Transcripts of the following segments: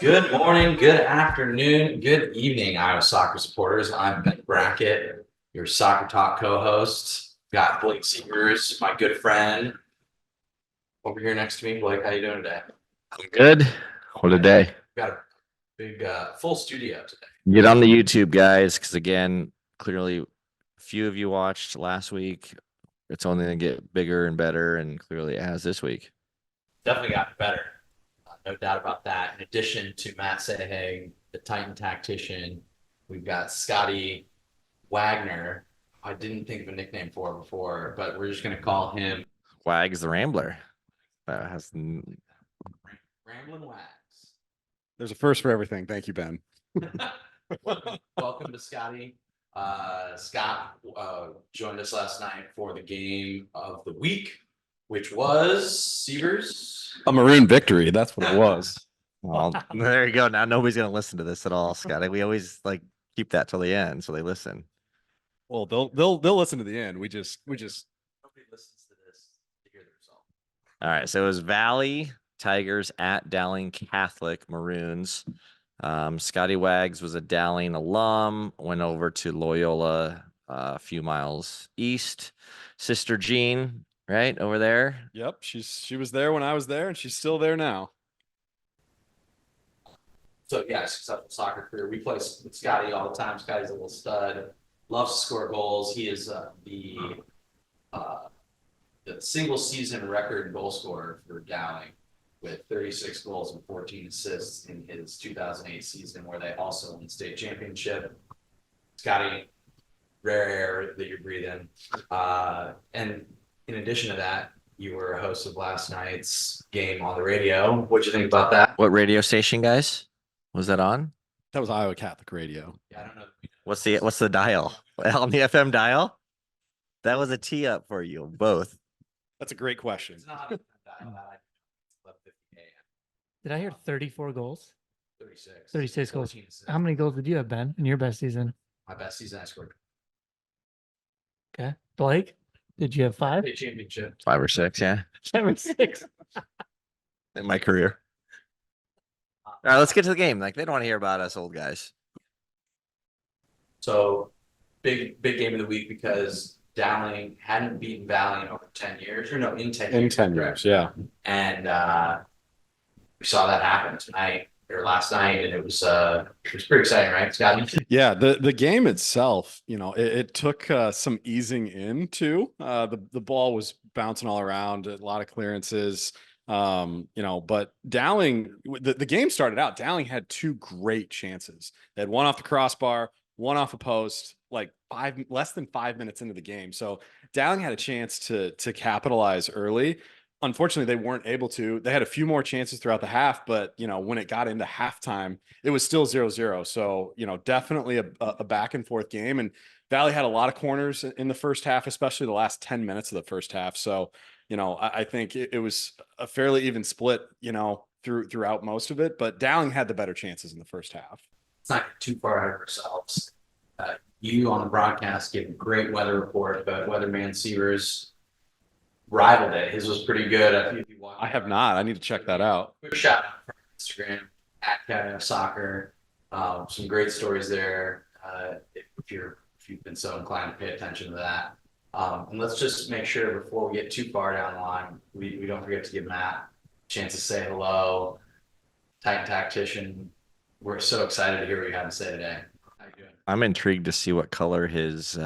Good morning, good afternoon, good evening, Iowa soccer supporters. I'm Ben Brackett, your Soccer Talk co-host. Got Blake Seegers, my good friend, over here next to me. Blake, how you doing today? I'm good. What a day. Got a big full studio today. Get on the YouTube, guys, because again, clearly a few of you watched last week. It's only going to get bigger and better, and clearly it has this week. Definitely got better. No doubt about that. In addition to Matt Sahag, the Titan tactician, we've got Scotty Wagner. I didn't think of a nickname for him before, but we're just going to call him Wags the Rambler. That has Ramblin' Wags. There's a first for everything. Thank you, Ben. Welcome to Scotty. Scott joined us last night for the game of the week, which was Seavers. A maroon victory. That's what it was. well, there you go. Now nobody's going to listen to this at all, Scotty. We always keep that till the end so they listen. Well, they'll listen to the end. We just Nobody listens to this to hear the result. All right. So it was Valley Tigers at Dowling Catholic Maroons. Scotty Wags was a Dowling alum, went over to Loyola a few miles east. Sister Jean, right over there. Yep, she was there when I was there, and she's still there now. So yeah, successful soccer career. We play with Scotty all the time. Scotty's a little stud. Loves to score goals. He is the single season record goal scorer for Dowling, with 36 goals and 14 assists in his 2008 season, where they also won the state championship. Scotty, rare air that you're breathing. And in addition to that, you were a host of last night's game on the radio. What'd you think about that? What radio station, guys? Was that on? That was Iowa Catholic Radio. Yeah, I don't know. What's the dial? On the FM dial? That was a tee up for you both. That's a great question. It's not a dial. 11:50 a.m. Did I hear 34 goals? 36. 36 goals. 14 assists. How many goals did you have, Ben, in your best season? My best season I scored. Okay. Blake, did you have 5? State championship. 5 or 6, yeah. 7, 6. In my career. All right, let's get to the game. They don't want to hear about us old guys. So big game of the week because Dowling hadn't beaten Valley in over 10 years, or no, in 10 years. In 10 correct. years, yeah. And we saw that happen tonight or last night, and it was pretty exciting, right, Scotty? Yeah, the game itself, it took some easing in too. The ball was bouncing all around, a lot of clearances. But Dowling, the game started out, Dowling had 2 great chances. They had one off the crossbar, one off a post, like less than 5 minutes into the game. So Dowling had a chance to capitalize early. Unfortunately, they weren't able to. They had a few more chances throughout the half, but when it got into halftime, it was still 0-0. So, definitely a back and forth game. And Valley had a lot of corners in the first half, especially the last 10 minutes of the first half. So, I think it was a fairly even split, throughout most of it, but Dowling had the better chances in the first half. It's not too far ahead of ourselves. You on the broadcast gave a great weather report, but Weatherman Seavers rivaled it. His was pretty good. I have not. I need to check that out. Quick shout out from Instagram at Cat Soccer. Some great stories there. If you've been so inclined to pay attention to that. And let's just make sure before we get too far down the line, we don't forget to give Matt a chance to say hello. Titan tactician. We're so excited to hear what you have to say today. How you doing? I'm intrigued to see what color his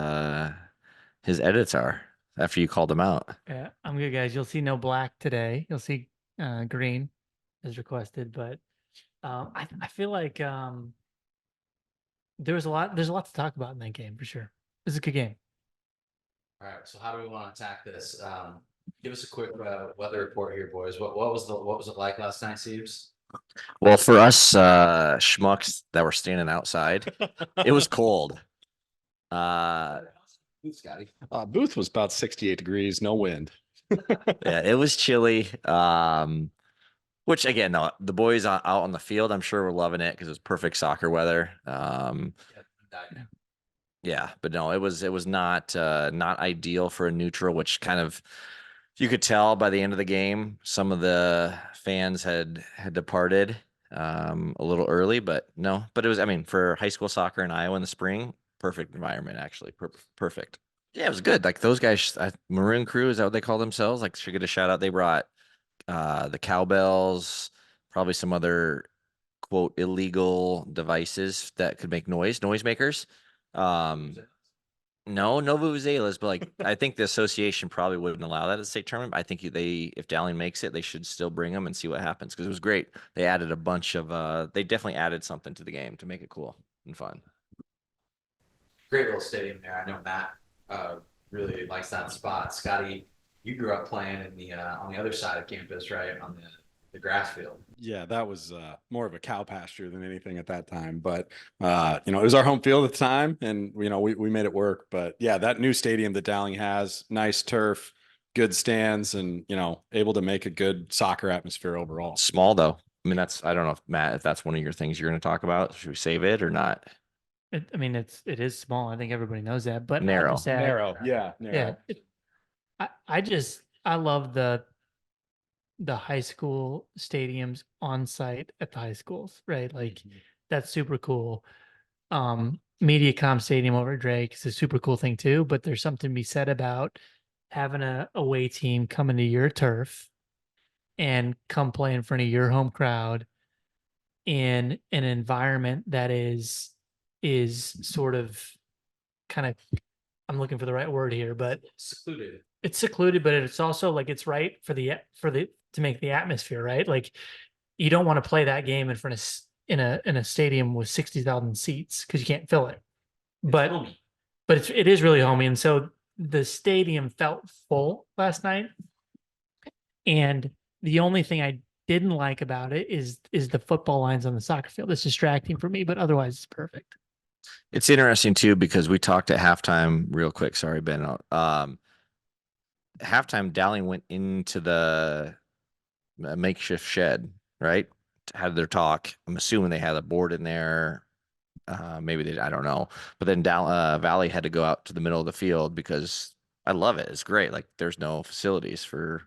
edits are after you called them out. Yeah, I'm good, guys. You'll see no black today. You'll see green as requested, but I feel like there's a lot to talk about in that game for sure. It's a good game. All right. So how do we want to attack this? Give us a quick weather report here, boys. What was it like last night, Steves? Well, for us schmucks that were standing outside, it was cold. Scotty. Booth was about 68 degrees, no wind. Yeah, it was chilly. Which again, no, the boys out on the field, I'm sure were loving it because it was perfect soccer weather. Yeah, but no, it was not ideal for a neutral, which kind of you could tell by the end of the game, some of the fans had departed. a little early, but no, but it was, I mean, for high school soccer in Iowa in the spring, perfect environment, actually. Perfect. Yeah, it was good. Like those guys, Maroon Crew, is that what they call themselves? Like, should get a shout out. They brought the cowbells, probably some other quote illegal devices that could make noisemakers. No, no vuvuzelas, but like I think the association probably wouldn't allow that at the state tournament. I think if Dowling makes it, they should still bring them and see what happens because it was great. They added a bunch of they definitely added something to the game to make it cool and fun. Great little stadium there. I know Matt really likes that spot. Scotty, you grew up playing in the on the other side of campus, right? On the grass field. Yeah, that was more of a cow pasture than anything at that time. But you know, it was our home field at the time, and you know, we made it work. But yeah, that new stadium that Dowling has, nice turf, good stands, and you know, able to make a good soccer atmosphere overall. Small though. I mean, I don't know if Matt, if that's one of your things you're going to talk about. Should we save it or not? I mean, it is small. I think everybody knows that, but Narrow. Narrow, yeah, Yeah. I love the high school stadiums on site at the high schools, right? Like that's super cool. MediaCom Stadium over at Drake is a super cool thing too, but there's something to be said about having a away team come into your turf and come play in front of your home crowd in an environment that is sort of kind of, I'm looking for the right word here, but Secluded. it's secluded, but it's also like it's right for the to make the atmosphere, right? Like you don't want to play that game in front of in a stadium with 60,000 seats because you can't fill it. But it is really homey, and so the stadium felt full last night. And the only thing I didn't like about it is the football lines on the soccer field. It's distracting for me, but otherwise it's perfect. It's interesting too because we talked at halftime real quick. Sorry, Ben. Halftime, Dowling went into the makeshift shed, right? Had their talk. I'm assuming they had a board in there. Maybe they, I don't know. But then Valley had to go out to the middle of the field because I love it. It's great. Like there's no facilities for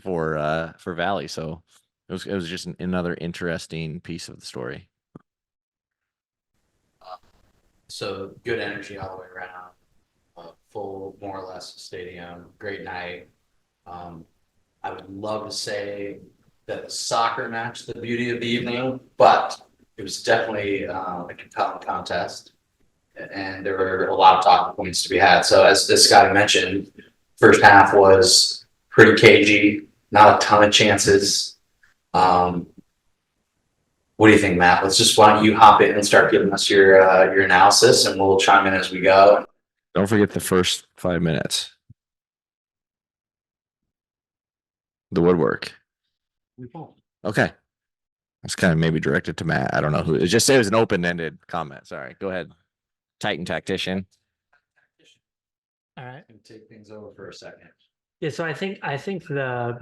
for Valley, so it was just another interesting piece of the story. So good energy all the way around. Full, more or less, stadium. Great night. I would love to say that the soccer matched the beauty of the evening, but it was definitely a compelling contest, and there were a lot of talking points to be had. So as Scotty mentioned, first half was pretty cagey, not a ton of chances. What do you think, Matt? Why don't you hop in and start giving us your analysis, and we'll chime in as we go. Don't forget the first 5 minutes. The woodwork. Okay. That's kind of maybe directed to Matt. I don't know who. It just it was an open-ended comment. Sorry. Go ahead. Titan tactician. All right. And take things over for a second. Yeah, so I think the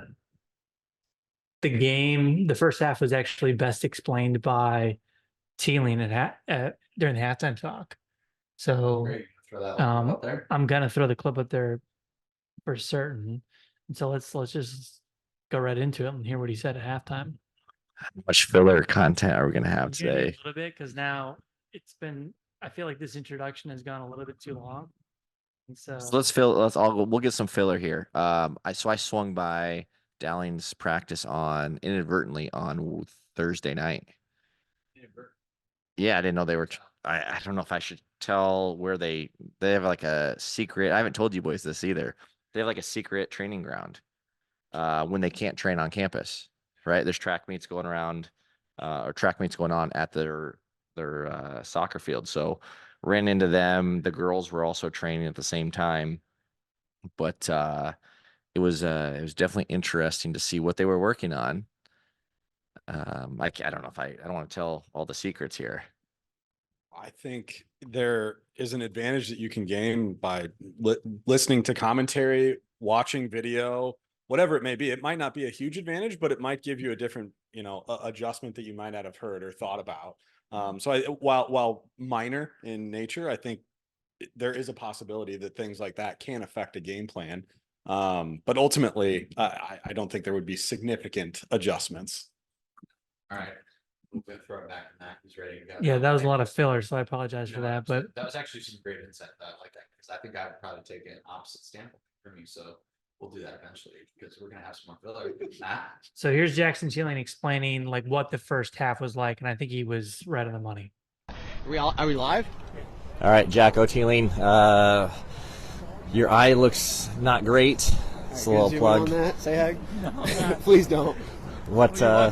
game, the first half was actually best explained by Teeling during the halftime talk. So Great. Throw that out there. I'm gonna throw the clip up there for certain. And so let's just go right into it and hear what he said at halftime. How much filler content are we gonna have today? A little bit because now I feel like this introduction has gone a little bit too long. And so We'll get some filler here. I swung by Dowling's practice inadvertently on Thursday night. Yeah, I didn't know they were. I don't know if I should tell where they have like a secret. I haven't told you boys this either. They have like a secret training ground when they can't train on campus, right? There's track meets going around or track meets going on at their soccer field. So ran into them. The girls were also training at the same time, but it was definitely interesting to see what they were working on. I don't know if I don't want to tell all the secrets here. I think there is an advantage that you can gain by listening to commentary, watching video, whatever it may be. It might not be a huge advantage, but it might give you a different, adjustment that you might not have heard or thought about. So while minor in nature, I think there is a possibility that things like that can affect a game plan. But ultimately, I don't think there would be significant adjustments. All right. We're gonna throw it back to Mac. He's ready to go. Yeah, now. that was a lot of filler, so I apologize for No, that. But that was actually some great insight. I like that because I think I would probably take an opposite standpoint from you. So we'll do that eventually because we're gonna have some more filler. Matt, so here's Jackson Cheeling explaining like what the first half was like, and I think he was right on the money. Are we live? All right, Jack O'Teeling, your eye looks not great. It's a little plug. On that, Sahag? No, please don't. What? All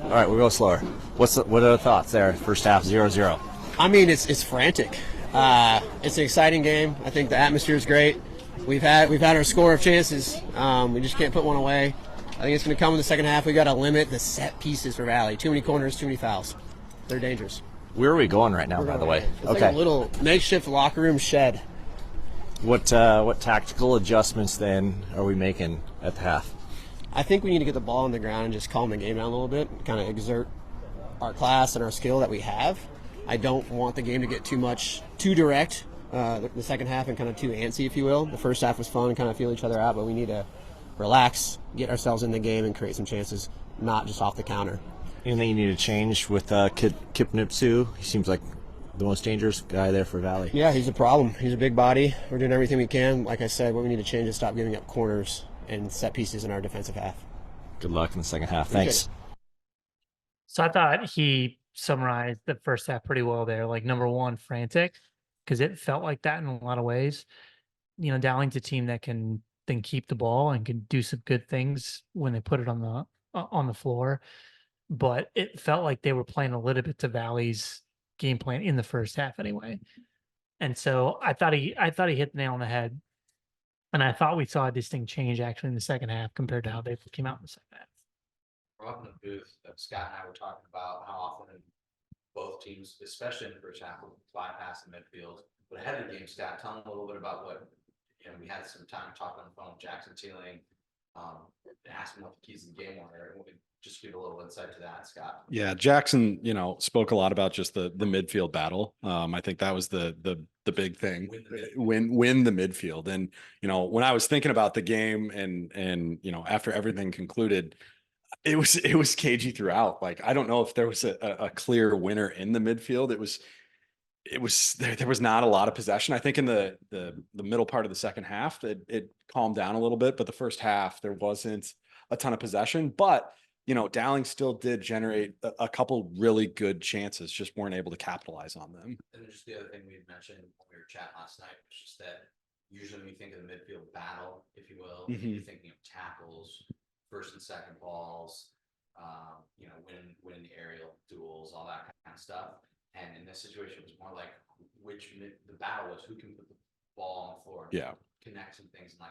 right, we'll go slower. What are the thoughts there? First half, 0-0. I mean, it's frantic. It's an exciting game. I think the atmosphere is great. We've had our score of chances. We just can't put one away. I think it's going to come in the second half. We got to limit the set pieces for Valley. Too many corners, too many fouls. They're dangerous. Where are we going right now, by the way? It's like a little makeshift locker room shed. What tactical adjustments then are we making at the half? I think we need to get the ball on the ground and just calm the game down a little bit, kind of exert our class and our skill that we have. I don't want the game to get too direct, the second half, and kind of too antsy, if you will. The first half was fun and kind of feel each other out, but we need to relax, get ourselves in the game, and create some chances, not just off the counter. Anything you need to change with Kipnipsu? He seems like the most dangerous guy there for Valley. Yeah, he's a problem. He's a big body. We're doing everything we can. Like I said, what we need to change is stop giving up corners and set pieces in our defensive half. Good luck in the second half. Thanks. So I thought he summarized the first half pretty well there. Like, number one, frantic, because it felt like that in a lot of ways. You know, Dowling's a team that can then keep the ball and can do some good things when they put it on the floor. But it felt like they were playing a little bit to Valley's game plan in the first half anyway. And so I thought he hit the nail on the head. And I thought we saw a distinct change actually in the second half compared to how they came out in the second half. we're up in the booth. Scott and I were talking about how often both teams, especially in the first half, will fly past the midfield. But ahead of the game, Scott, tell them a little bit about what, we had some time to talk on the phone with Jackson Teeling, ask him what the keys to the game were, and we just give a little insight to that, Scott. Yeah, Jackson, spoke a lot about just the midfield battle. I think that was the big thing. Win the midfield. And when I was thinking about the game and after everything concluded, it was cagey throughout. Like, I don't know if there was a clear winner in the midfield. There was not a lot of possession. I think in the middle part of the second half that it calmed down a little bit, but the first half there wasn't a ton of possession. But Dowling still did generate a couple really good chances, just weren't able to capitalize on them. And just the other thing we mentioned when we were chatting last night was just that usually when you think of the midfield battle, if you will, you're thinking of tackles, first and second balls, win aerial duels, all that kind of stuff. And in this situation, it was more like the battle was who can put the ball on the floor, connect some things, and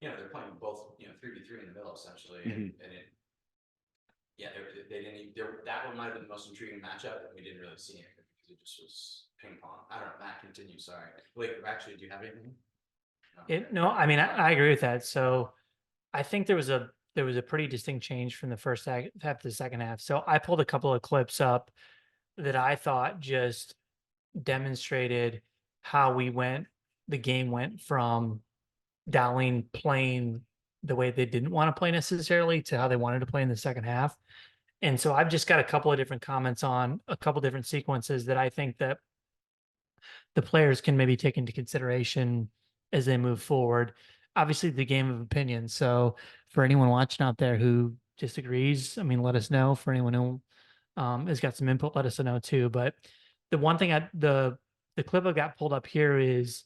they're playing both 3v3 in the middle essentially, and it. Yeah, they didn't even, that one might have been the most intriguing matchup, and we didn't really see it because it just was ping pong. I don't know, Matt, continue, sorry. Wait, actually, do you have anything? No, I mean, I agree with that. So I think there was a pretty distinct change from the first half to the second half. So I pulled a couple of clips up that I thought just demonstrated how the game went from Dowling playing the way they didn't want to play necessarily to how they wanted to play in the second half. And so I've just got a couple of different comments on a couple different sequences that I think that the players can maybe take into consideration as they move forward. Obviously, the game of opinion. So for anyone watching out there who disagrees, I mean, let us know. For anyone who has got some input, let us know too. But the one thing the clip I got pulled up here is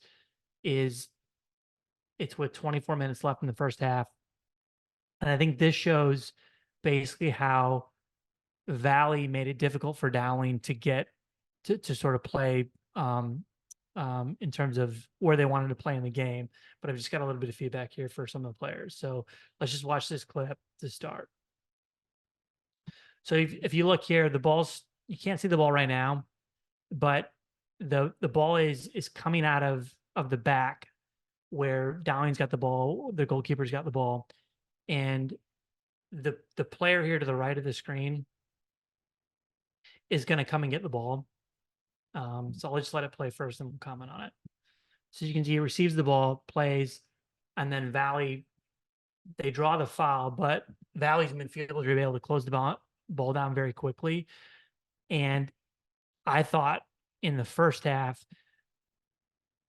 it's with 24 minutes left in the first half. And I think this shows basically how Valley made it difficult for Dowling to get to sort of play in terms of where they wanted to play in the game. But I've just got a little bit of feedback here for some of the players. So let's just watch this clip to start. So if you look here, you can't see the ball right now, but the ball is coming out of the back where Dowling's got the ball, the goalkeeper's got the ball, and the player here to the right of the screen is going to come and get the ball. So I'll just let it play first and we'll comment on it. So you can see he receives the ball, plays, and then Valley, they draw the foul, but Valley's midfielders are able to close the ball down very quickly. And I thought in the first half,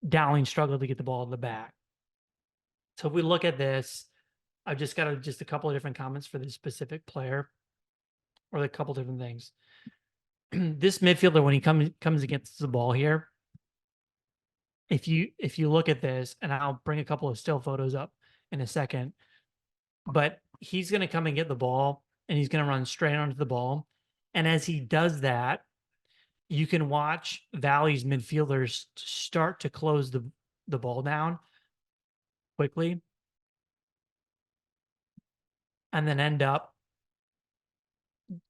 Dowling struggled to get the ball to the back. So if we look at this, I've just got a couple of different comments for this specific player, or a couple different things. This midfielder, when he comes against the ball here, if you look at this, and I'll bring a couple of still photos up in a second, but he's going to come and get the ball, and he's going to run straight onto the ball. And as he does that, you can watch Valley's midfielders start to close the ball down quickly, and then end up,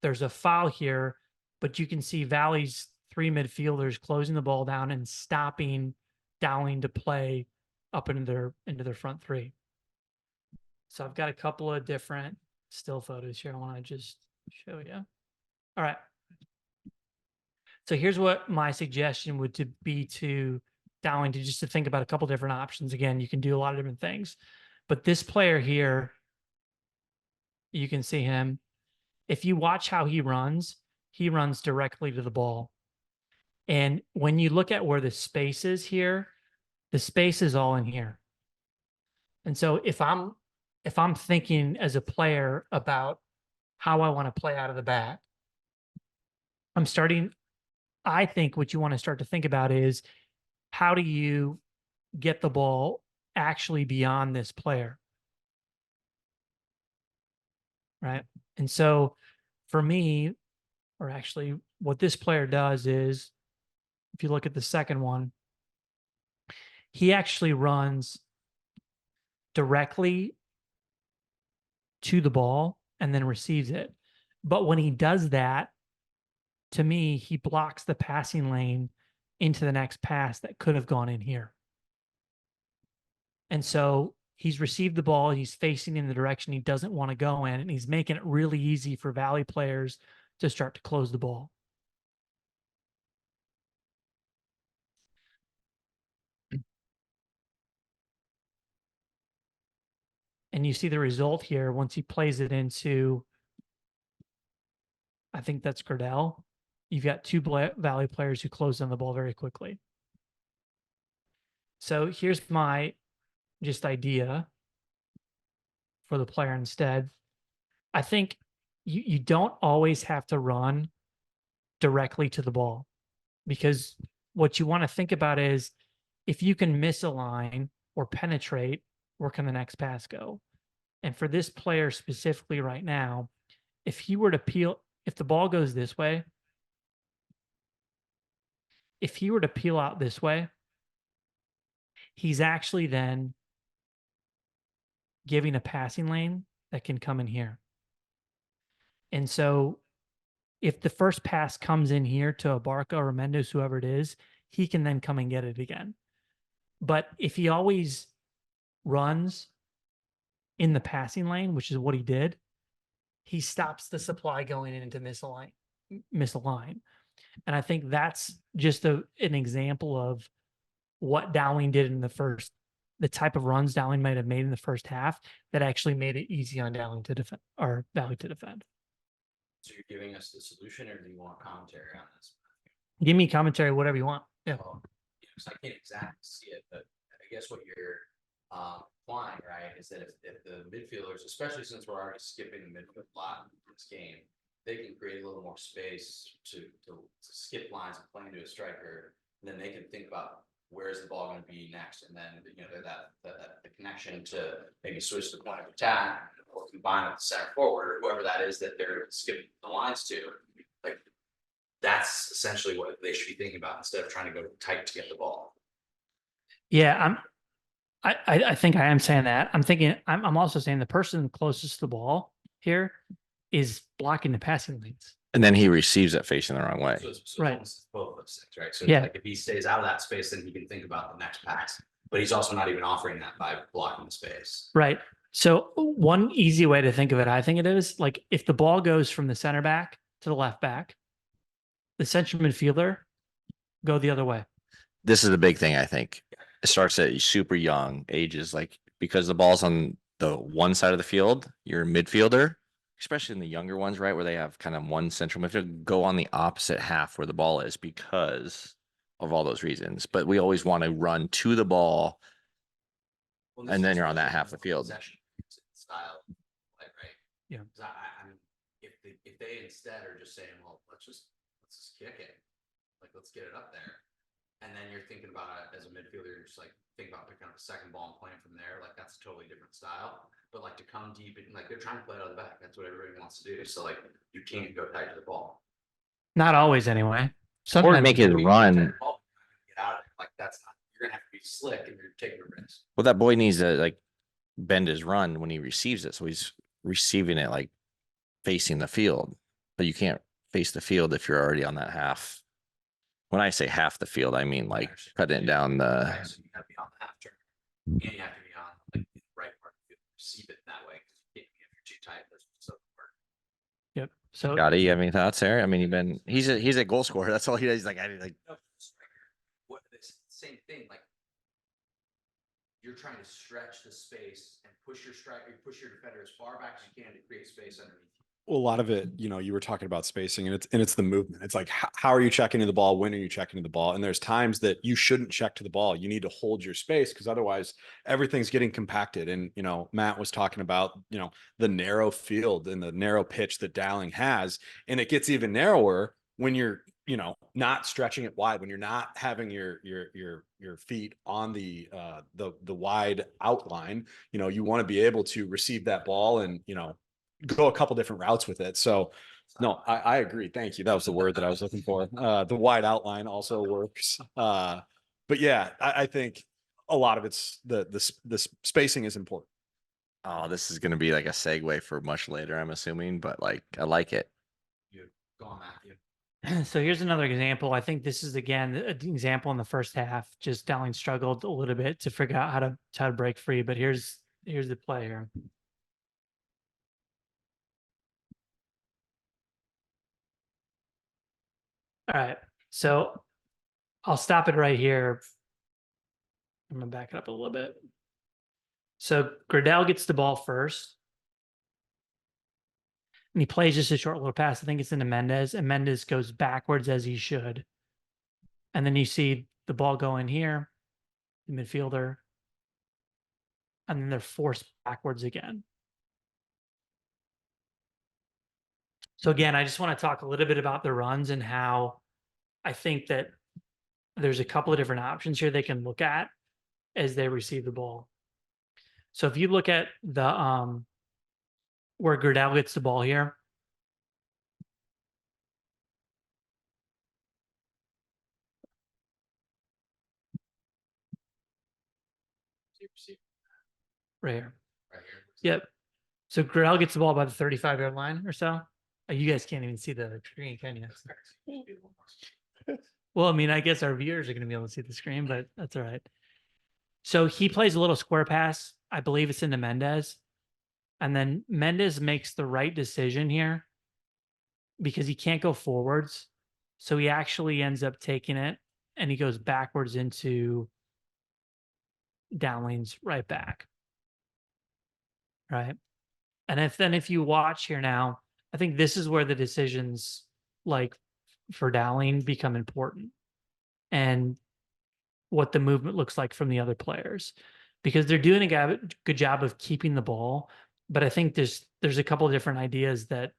there's a foul here, but you can see Valley's 3 midfielders closing the ball down and stopping Dowling to play up into their front 3. So I've got a couple of different still photos here I want to just show you. All right. So here's what my suggestion would be to Dowling, to think about a couple different options. Again, you can do a lot of different things, but this player here, you can see him. If you watch how he runs directly to the ball. And when you look at where the space is here, the space is all in here. And so if I'm thinking as a player about how I want to play out of the back, I think what you want to start to think about is, how do you get the ball actually beyond this player? Right. And so for me, or actually what this player does is, if you look at the second one, he actually runs directly to the ball and then receives it. But when he does that, to me, he blocks the passing lane into the next pass that could have gone in here. And so he's received the ball, he's facing in the direction he doesn't want to go in, and he's making it really easy for Valley players to start to close the ball. And you see the result here once he plays it into, I think that's Gardell. You've got 2 Valley players who close on the ball very quickly. So here's my idea for the player instead. I think you don't always have to run directly to the ball, because what you want to think about is, if you can misalign or penetrate, where can the next pass go? And for this player specifically right now, if he were to if the ball goes this way, if he were to peel out this way, he's actually then giving a passing lane that can come in here. And so if the first pass comes in here to Abarca or Mendes, whoever it is, he can then come and get it again. But if he always runs in the passing lane, which is what he did, he stops the supply going into misalign. And I think that's just an example of what Dowling did in the type of runs Dowling might have made in the first half that actually made it easy on Dowling to defend, or Valley to defend. So you're giving us the solution, or do you want commentary on this? Give me commentary, whatever you want. Yeah. Well, because I can't exactly see it, but I guess what you're implying, right, is that if the midfielders, especially since we're already skipping the midfield lot in this game, they can create a little more space to skip lines and play into a striker, and then they can think about where's the ball going to be next, and then the connection to maybe switch the point of attack or combine with the center forward or whoever that is that they're skipping the lines to. Like, that's essentially what they should be thinking about instead of trying to go tight to get the ball. Yeah, I think I am saying that. I'm also saying the person closest to the ball here is blocking the passing lanes. And then he receives it facing the wrong way. So it's Right. almost both of those things, right? So Yeah. like if he stays out of that space, then he can think about the next pass. But he's also not even offering that by blocking the space. Right. So one easy way to think of it, I think it is, like, if the ball goes from the center back to the left back, the central midfielder go the other way. This is the big thing, I think. It starts at super young ages, like, because the ball's on the one side of the field, you're a midfielder, especially in the younger ones, right, where they have kind of one central midfield, go on the opposite half where the ball is because of all those reasons. But we always want to run to the ball, Well, and this then is you're on that especially half the field. possession style, like, right? Yeah. 'Cause I mean, if they instead are just saying, well, let's just kick it, like, let's get it up there, and then you're thinking about it as a midfielder, you're just like think about picking up a second ball and playing from there, like that's a totally different style. But like to come deep and like they're trying to play out of the back, that's what everybody wants to do. So like you can't go tight to the ball. Not always, anyway. Or Sometimes make you it do. Tight to run. the ball, you're not gonna get out of it. Like that's not. You're gonna have to be slick and you're taking a risk. Well, that boy needs to like bend his run when he receives it. So he's receiving it like facing the field, but you can't face the field if you're already on that half. When I say half the field, I mean like cutting it down the. Right, so you have to be on the half turn, and you have to be on like the right part of the field, receive it that way. If you're too tight, that's just doesn't work. Yep. So Scotty, you have any thoughts there? I mean, he's a goal scorer. That's all he does. He's like, No, striker, what this same thing, like you're trying to stretch the space and push your defender as far back as you can to create space underneath. Well, a lot of it, you were talking about spacing, and it's the movement. It's like, how are you checking to the ball? When are you checking to the ball? And there's times that you shouldn't check to the ball. You need to hold your space because otherwise everything's getting compacted. And, Matt was talking about, the narrow field and the narrow pitch that Dowling has, and it gets even narrower when you're, not stretching it wide, when you're not having your feet on the wide outline. You want to be able to receive that ball and, go a couple different routes with it. So no, I agree. Thank you. That was the word that I was looking for. The wide outline also works. But yeah, I think a lot of it's the spacing is important. oh, this is going to be like a segue for much later, I'm assuming, but like, I like it. You go on, Matthew. So here's another example. I think this is again an example in the first half. Just Dowling struggled a little bit to figure out how to break free. But here's the play here. All right, so I'll stop it right here. I'm gonna back it up a little bit. So Gradell gets the ball first. And he plays just a short little pass. I think it's into Mendez, and Mendez goes backwards as he should. And then you see the ball go in here, the midfielder, and then they're forced backwards again. So again, I just want to talk a little bit about the runs and how I think that there's a couple of different options here they can look at as they receive the ball. So if you look at the where Gradell gets the ball here, right here. Right here. Yep. So Gradell gets the ball by the 35-yard line or so. You guys can't even see the screen, can you? Well, I mean, I guess our viewers are going to be able to see the screen, but that's all right. So he plays a little square pass. I believe it's into Mendez. And then Mendez makes the right decision here because he can't go forwards. So he actually ends up taking it and he goes backwards into Dowling's right back. Right. And if you watch here now, I think this is where the decisions like for Dowling become important and what the movement looks like from the other players, because they're doing a good job of keeping the ball. But I think there's a couple of different ideas that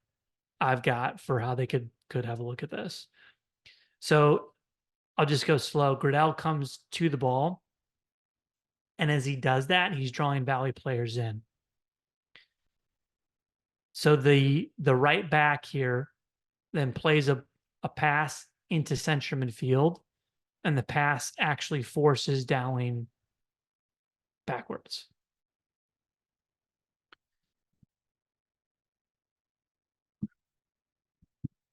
I've got for how they could have a look at this. So I'll just go slow. Gradell comes to the ball. And as he does that, he's drawing Valley players in. So the right back here then plays a pass into central midfield, and the pass actually forces Dowling backwards.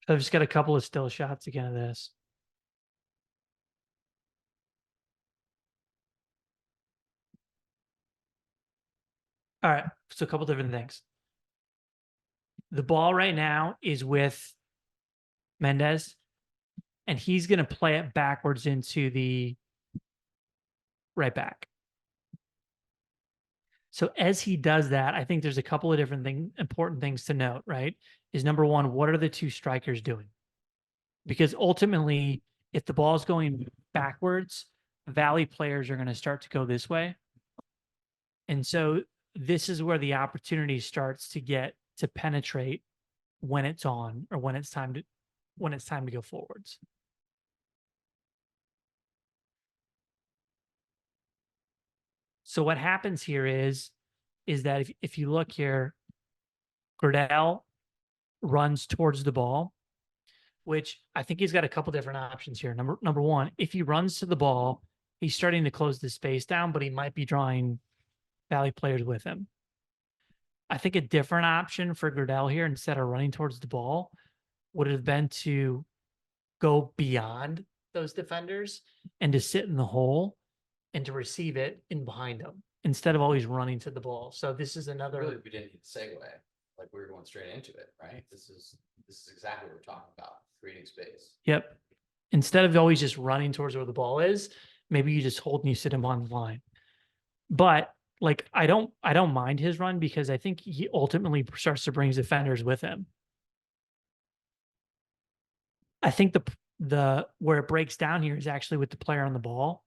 So I've just got a couple of still shots again of this. All right, so a couple different things. The ball right now is with Mendez, and he's going to play it backwards into the right back. So as he does that, I think there's a couple of different important things to note, right? Is number one, what are the two strikers doing? Because ultimately, if the ball is going backwards, Valley players are going to start to go this way. And so this is where the opportunity starts to get to penetrate when it's on or when it's time to go forwards. So what happens here is that if you look here, Gradell runs towards the ball, which I think he's got a couple different options here. Number one, if he runs to the ball, he's starting to close the space down, but he might be drawing Valley players with him. I think a different option for Gradell here, instead of running towards the ball, would have been to go beyond those defenders and to sit in the hole and to receive it in behind them instead of always running to the ball. So this is another. Really, we didn't need to segue. Like we were going straight into it, right? This is exactly what we're talking about, creating space. Yep. Instead of always just running towards where the ball is, maybe you just hold and you sit him on the line. But like I don't mind his run because I think he ultimately starts to bring his defenders with him. I think the where it breaks down here is actually with the player on the ball.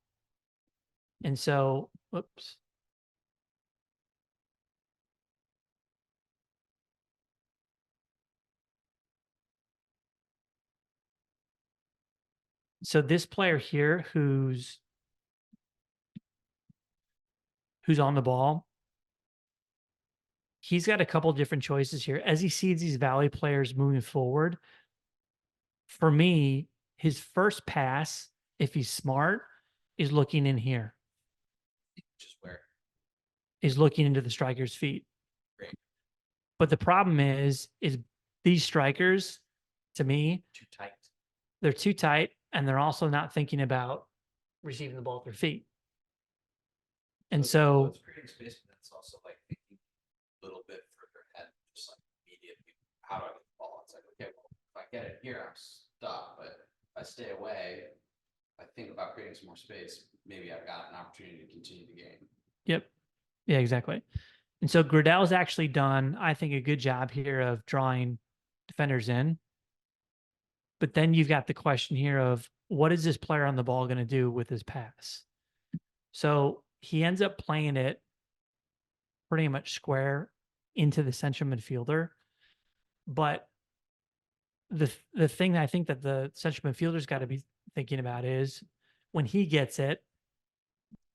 And so, whoops. So this player here who's on the ball, he's got a couple different choices here. As he sees these Valley players moving forward, for me, his first pass, if he's smart, is looking in here. Just where? Is looking into the striker's feet. Great. But the problem is these strikers, to me, Too tight. they're too tight, and they're also not thinking about receiving the ball at their feet. And so it's creating space, but that's also like thinking a little bit further ahead, just like immediately, how do I get the ball? It's like, okay, well, if I get it here, I'm stuck. But if I stay away, I think about creating some more space. Maybe I've got an opportunity to continue the game. Yep. Yeah, exactly. And so Gradell's actually done, I think, a good job here of drawing defenders in. But then you've got the question here of what is this player on the ball going to do with his pass? So he ends up playing it pretty much square into the central midfielder. But the thing that I think that the central midfielder's got to be thinking about is when he gets it,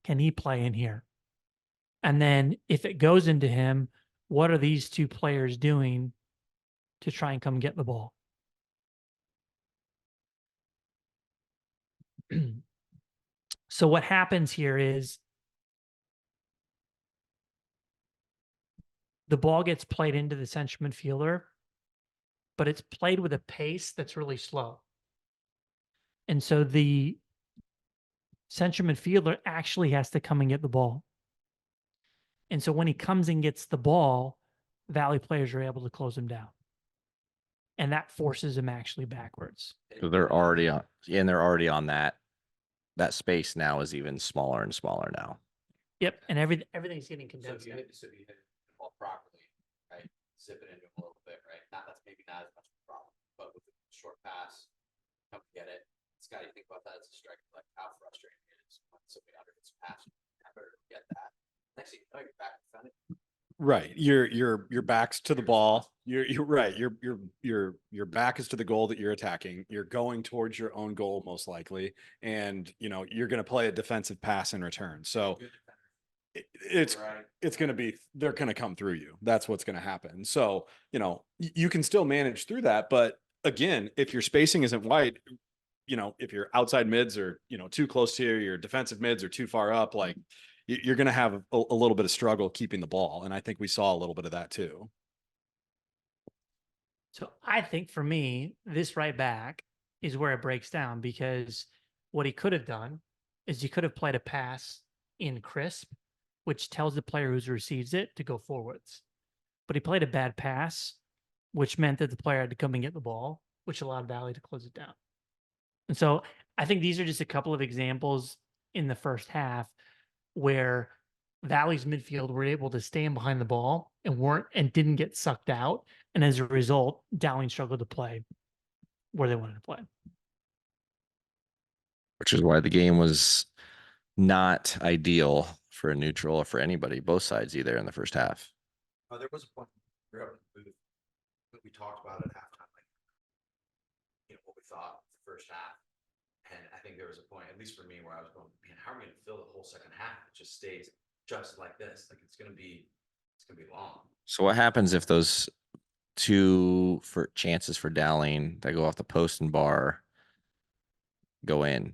can he play in here? And then if it goes into him, what are these two players doing to try and come get the ball? So what happens here is the ball gets played into the central midfielder, but it's played with a pace that's really slow. And so the central midfielder actually has to come and get the ball. And so when he comes and gets the ball, Valley players are able to close him down. And that forces him actually backwards. So they're already on, and they're already on that. That space now is even smaller and smaller now. Yep. And everything's getting condensed. So if you hit the ball properly, right? Zip it into him a little bit, right? That's maybe not as much of a problem, but with a short pass, come get it. Scotty, think about that as a striker, like how frustrating it is when somebody under hits pass. I better get that. Next thing you know, you're back defending. Right. Your back's to the ball. You're right. Your back is to the goal that you're attacking. You're going towards your own goal, most likely. And you're going to play a defensive pass in return. So it's going to be, they're going to come through you. That's what's going to happen. So, you can still manage through that. But again, if your spacing isn't wide, if your outside mids are, too close to you, your defensive mids are too far up, like you're going to have a little bit of struggle keeping the ball. And I think we saw a little bit of that too. So I think for me, this right back is where it breaks down, because what he could have done is he could have played a pass in crisp, which tells the player who receives it to go forwards. But he played a bad pass, which meant that the player had to come and get the ball, which allowed Valley to close it down. And so I think these are just a couple of examples in the first half where Valley's midfield were able to stand behind the ball and didn't get sucked out. And as a result, Dowling struggled to play where they wanted to play. Which is why the game was not ideal for a neutral or for anybody, both sides either in the first half. There was a point where we talked about at halftime, like, what we thought the first half. And I think there was a point, at least for me, where I was going, man, how are we going to fill the whole second half? It just stays just like this. Like it's going to be long. So what happens if those two for chances for Dowling that go off the post and bar go in?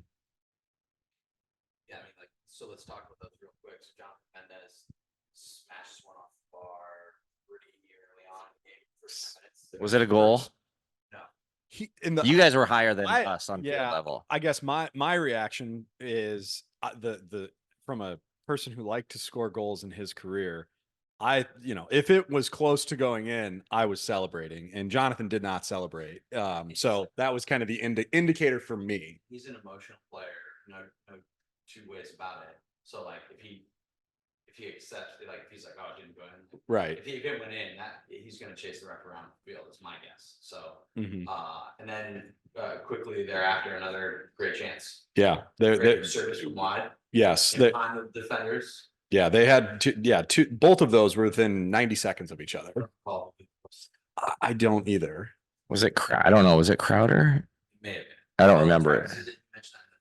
Yeah, I mean, like, so let's talk about those real quick. So Jonathan Mendez smashes one off the bar pretty early on in the game. First 10 minutes. Was it a goal? No. You guys were higher than I- us on field yeah. level. I guess my reaction is the from a person who liked to score goals in his career. If it was close to going in, I was celebrating, and Jonathan did not celebrate. So that was kind of the indicator for me. He's an emotional player. No two ways about it. So like if he accepts, like if he's like, oh, it didn't go in. Right. If he didn't went in, that he's going to chase the ref around the field. Is my guess. So Mhm. and then quickly thereafter, another great chance. Yeah. Great service from wide. Yes. Behind the defenders. Yeah. They had two. Both of those were within 90 seconds of each other. Well, I don't either. Was it? I don't know. Was it Crowder? may have been. I don't remember it. Mention that in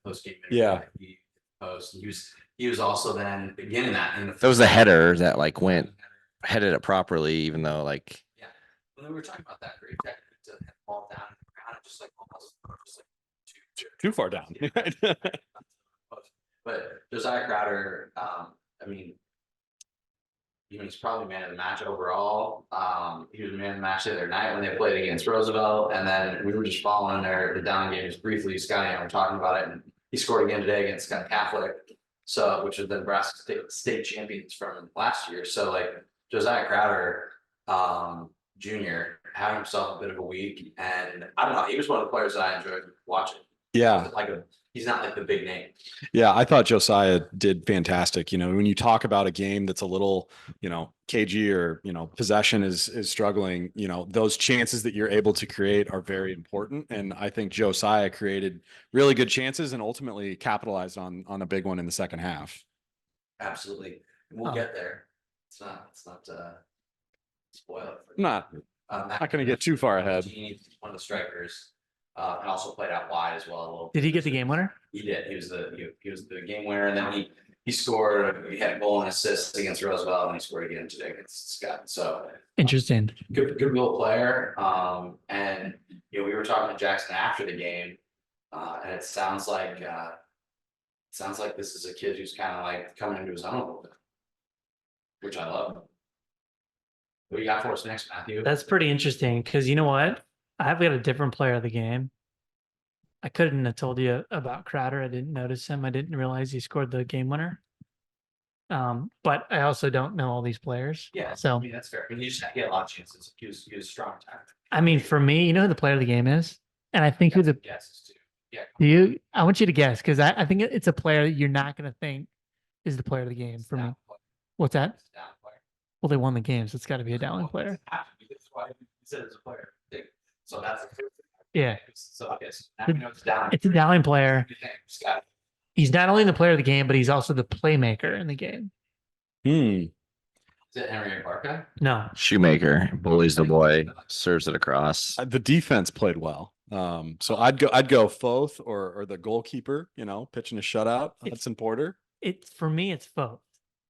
the post-game Yeah. He was also then beginning that in the. That was the header that like headed it properly, even though like Yeah, when we were talking about that, great technique to have the ball down in the ground, just like almost just like Too far down. But Josiah Crowder, I mean, he's probably man of the match overall. He was man of the match the other night when they played against Roosevelt, and then we were just following the Dowling game just briefly. Scotty and I were talking about it, and he scored again today against Scott Catholic, so which is the Nebraska state champions from last year. So like Josiah Crowder, Jr. had himself a bit of a week, and I don't know. He was one of the players that I enjoyed watching. Yeah. He's not like the big name. Yeah, I thought Josiah did fantastic. When you talk about a game that's a little, cagey or, possession is struggling, those chances that you're able to create are very important. And I think Josiah created really good chances and ultimately capitalized on a big one in the second half. Absolutely. And we'll get there. It's not spoil it. Not going to get too far ahead. One of the strikers. And also played out wide as well a little. Did he get the game winner? He did. He was the game winner, and then he scored. He had a goal and assist against Roosevelt, and he scored again today against Scott. So Interesting. good goal player. And we were talking to Jackson after the game, and it sounds like this is a kid who's kind of like coming into his own a little bit, which I love. What do you got for us next, Matthew? That's pretty interesting because you know what? I've got a different player of the game. I couldn't have told you about Crowder. I didn't notice him. I didn't realize he scored the game winner. But I also don't know all these players. Yeah, So I mean that's fair. I mean, he had a lot of chances. He was a strong attacker. I mean, for me, you know who the player of the game is, and I think who the guesses too. Yeah. I want you to guess because I think it's a player that you're not going to think is the player of the game for me. What's that? Down player. Well, they won the game, so it's got to be a Dowling player. That's why he said it's a player. So that's Yeah, so I guess now we know it's down. it's a Dowling player. Scott. He's not only the player of the game, but he's also the playmaker in the game. Is it Henry Barca? No, Shoemaker bullies the boy, serves it across. The defense played well. So I'd go Foth or the goalkeeper, pitching a shutout, Hudson Porter. for me, it's Foth.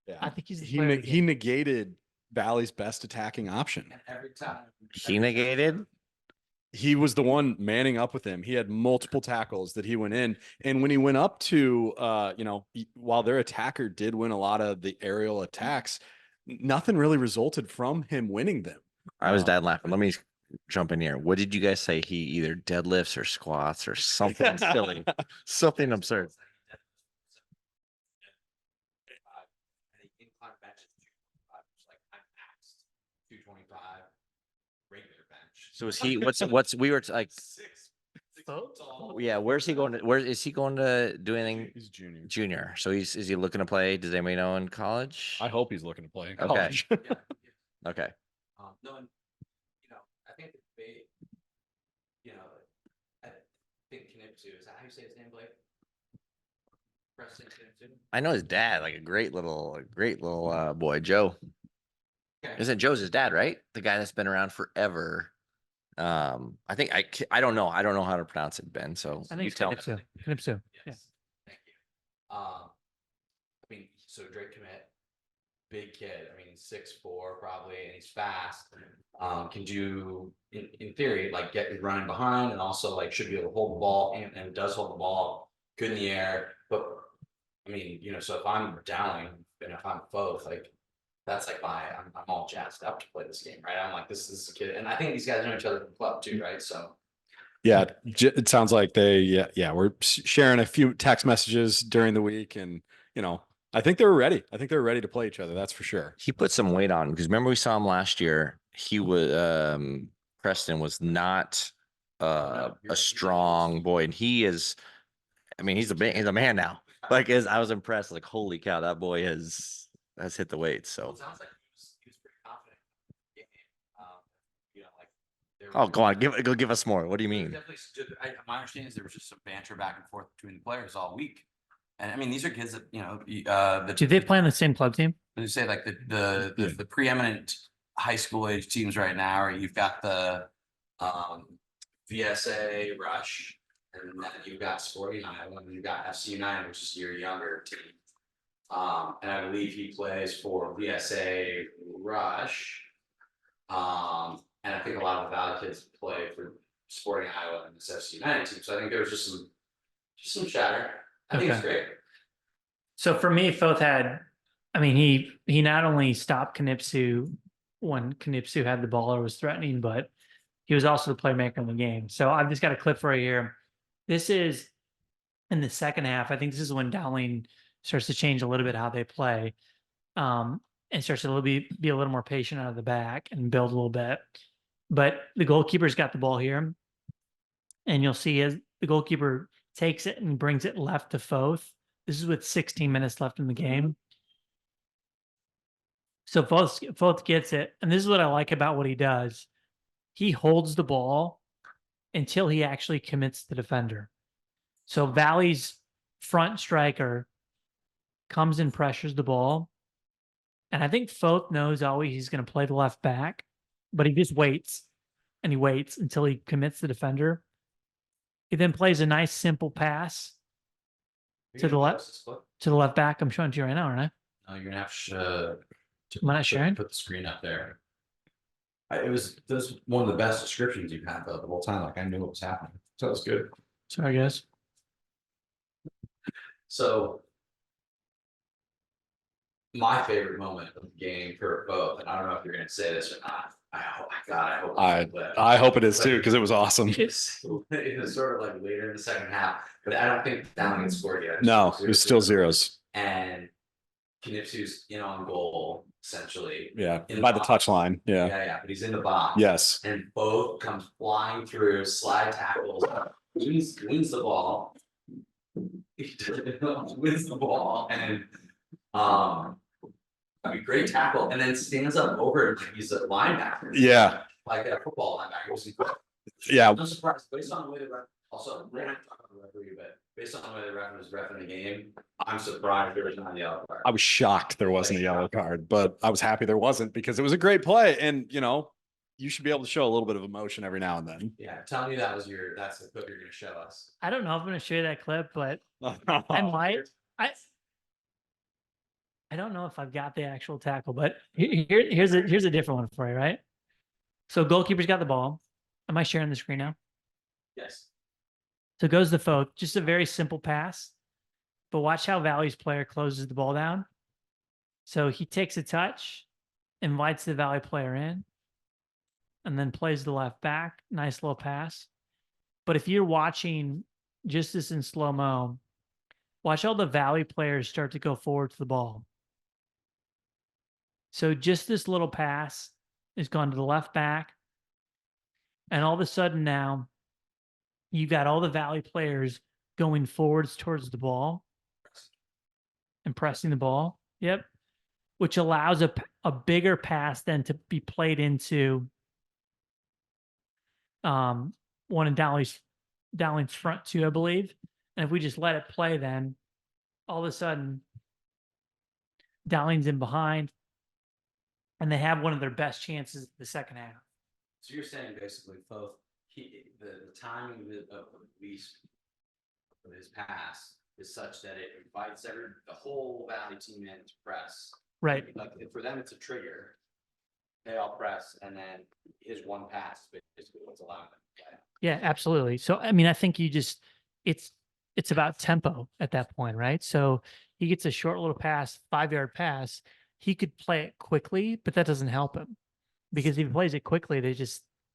Yeah. I think he's the player of the he game. negated Valley's best attacking option. And every time He negated. He was the one manning up with him. He had multiple tackles that he went in. And when he went up to, while their attacker did win a lot of the aerial attacks, nothing really resulted from him winning them. I was dead laughing. Let me jump in here. What did you guys say? He either deadlifts or squats or something silly, something absurd. incline bench is 225, like I'm maxed 225 regular bench. So is he? We were like 6 Foth? tall. yeah, where's he going to, where is he going to do anything? He's a junior. Junior. So is he looking to play? Does anybody know in college? I hope he's looking to play in Okay. college. Yeah, Okay. no, and, I think the debate, I think Knipsu, is that how you say his name, Blake? Preston Knipsu? I know his dad, like a great little boy, Joe. Okay. Isn't Joe's his dad, right? The guy that's been around forever. I think I don't know. I don't know how to pronounce it, Ben. So I you think it's tell me. Knipsu. Knipsu. Yeah. Yes, thank you. So Drake Commit, big kid. I mean, 6'4" probably, and he's fast. Can do in theory like get running behind, and also like should be able to hold the ball, and does hold the ball good in the air. But I mean, so if I'm Dowling and if I'm both, like that's like I'm all jazzed up to play this game, right? I'm like, this is a kid, and I think these guys know each other from the club too, right? So Yeah, it sounds like we're sharing a few text messages during the week, and I think they were ready. I think they were ready to play each other. That's for sure. He put some weight on because remember we saw him last year. He was Preston was not a strong boy, and he is. I mean, he's a man now. Like I was impressed. Like holy cow, that boy has hit the weights. well, So it sounds like he was pretty confident. Like there oh, was- go on, give us more. What do you There mean? definitely my understanding is there was just some banter back and forth between the players all week. And I mean, these are kids that, Do they play on the same club team? you say like the preeminent high school age teams right now, or you've got the VSA Rush, and then you've got Sporting Iowa, and you've got FC United, which is your younger team. And I believe he plays for VSA Rush. And I think a lot of the Valley kids play for Sporting Iowa and this FC United team. So I think there was just some chatter. I think it's great. So for me, Foth had, I mean, he not only stopped Knipsu when Knipsu had the ball or was threatening, but he was also the playmaker in the game. So I've just got a clip right here. This is in the second half. I think this is when Dowling starts to change a little bit how they play, and starts to be a little more patient out of the back and build a little bit. But the goalkeeper's got the ball here, and you'll see as the goalkeeper takes it and brings it left to Foth. This is with 16 minutes left in the game. So Foth gets it, and this is what I like about what he does. He holds the ball until he actually commits the defender. So Valley's front striker comes and pressures the ball. And I think Foth knows always he's going to play the left back, but he just waits, and he waits until he commits the defender. He then plays a nice simple pass to the left back. I'm showing it to you right now, aren't I? No, you're gonna have to. Am I not sharing? Put the screen up there. This was one of the best descriptions you've had the whole time. Like I knew what was happening. So it was good. Sorry, guys. So my favorite moment of the game for both, and I don't know if you're gonna say this or not. I hope I hope it is too, because it was awesome. it was sort of like later in the second half, but I don't think Dowling had scored yet. No, it was still zeros. And Knipsu's on goal essentially. Yeah, In the by the box. touch line. Yeah. Yeah, but he's in the box. Yes. And both comes flying through, slide tackles, wins the ball. Wins the ball, and great tackle, and then stands up over him like he's a linebacker. Yeah. Like a football linebacker. Yeah. I'm surprised based on the way the ref. Also, we're not talking about the referee, but based on the way the ref was reffing the game, I'm surprised there was not a yellow card. I was shocked there wasn't a yellow card, but I was happy there wasn't, because it was a great play. And, you should be able to show a little bit of emotion every now and then. Yeah, tell me that's the clip you're gonna show us. I don't know if I'm going to show you that clip, but I might. I don't know if I've got the actual tackle, but here's a different one for you, right? So goalkeeper's got the ball. Am I sharing the screen now? Yes. So it goes to Foth, just a very simple pass. But watch how Valley's player closes the ball down. So he takes a touch, invites the Valley player in, and then plays the left back. Nice little pass. But if you're watching just this in slow-mo, watch all the Valley players start to go forward to the ball. So just this little pass is gone to the left back. And all of a sudden now, you've got all the Valley players going forwards towards the ball and pressing the ball. Yep. Which allows a bigger pass then to be played into one of Dowling's front two, I believe. And if we just let it play, then all of a sudden Dowling's in behind and they have one of their best chances the second half. So you're saying basically both the timing of his pass is such that it invites the whole Valley team in to press. Right. Like for them, it's a trigger. They all press, and then his one pass is basically what's allowing them to play. Yeah, absolutely. So I mean, I think it's about tempo at that point, right? So he gets a short little pass, 5-yard pass. He could play it quickly, but that doesn't help him because if he plays it quickly,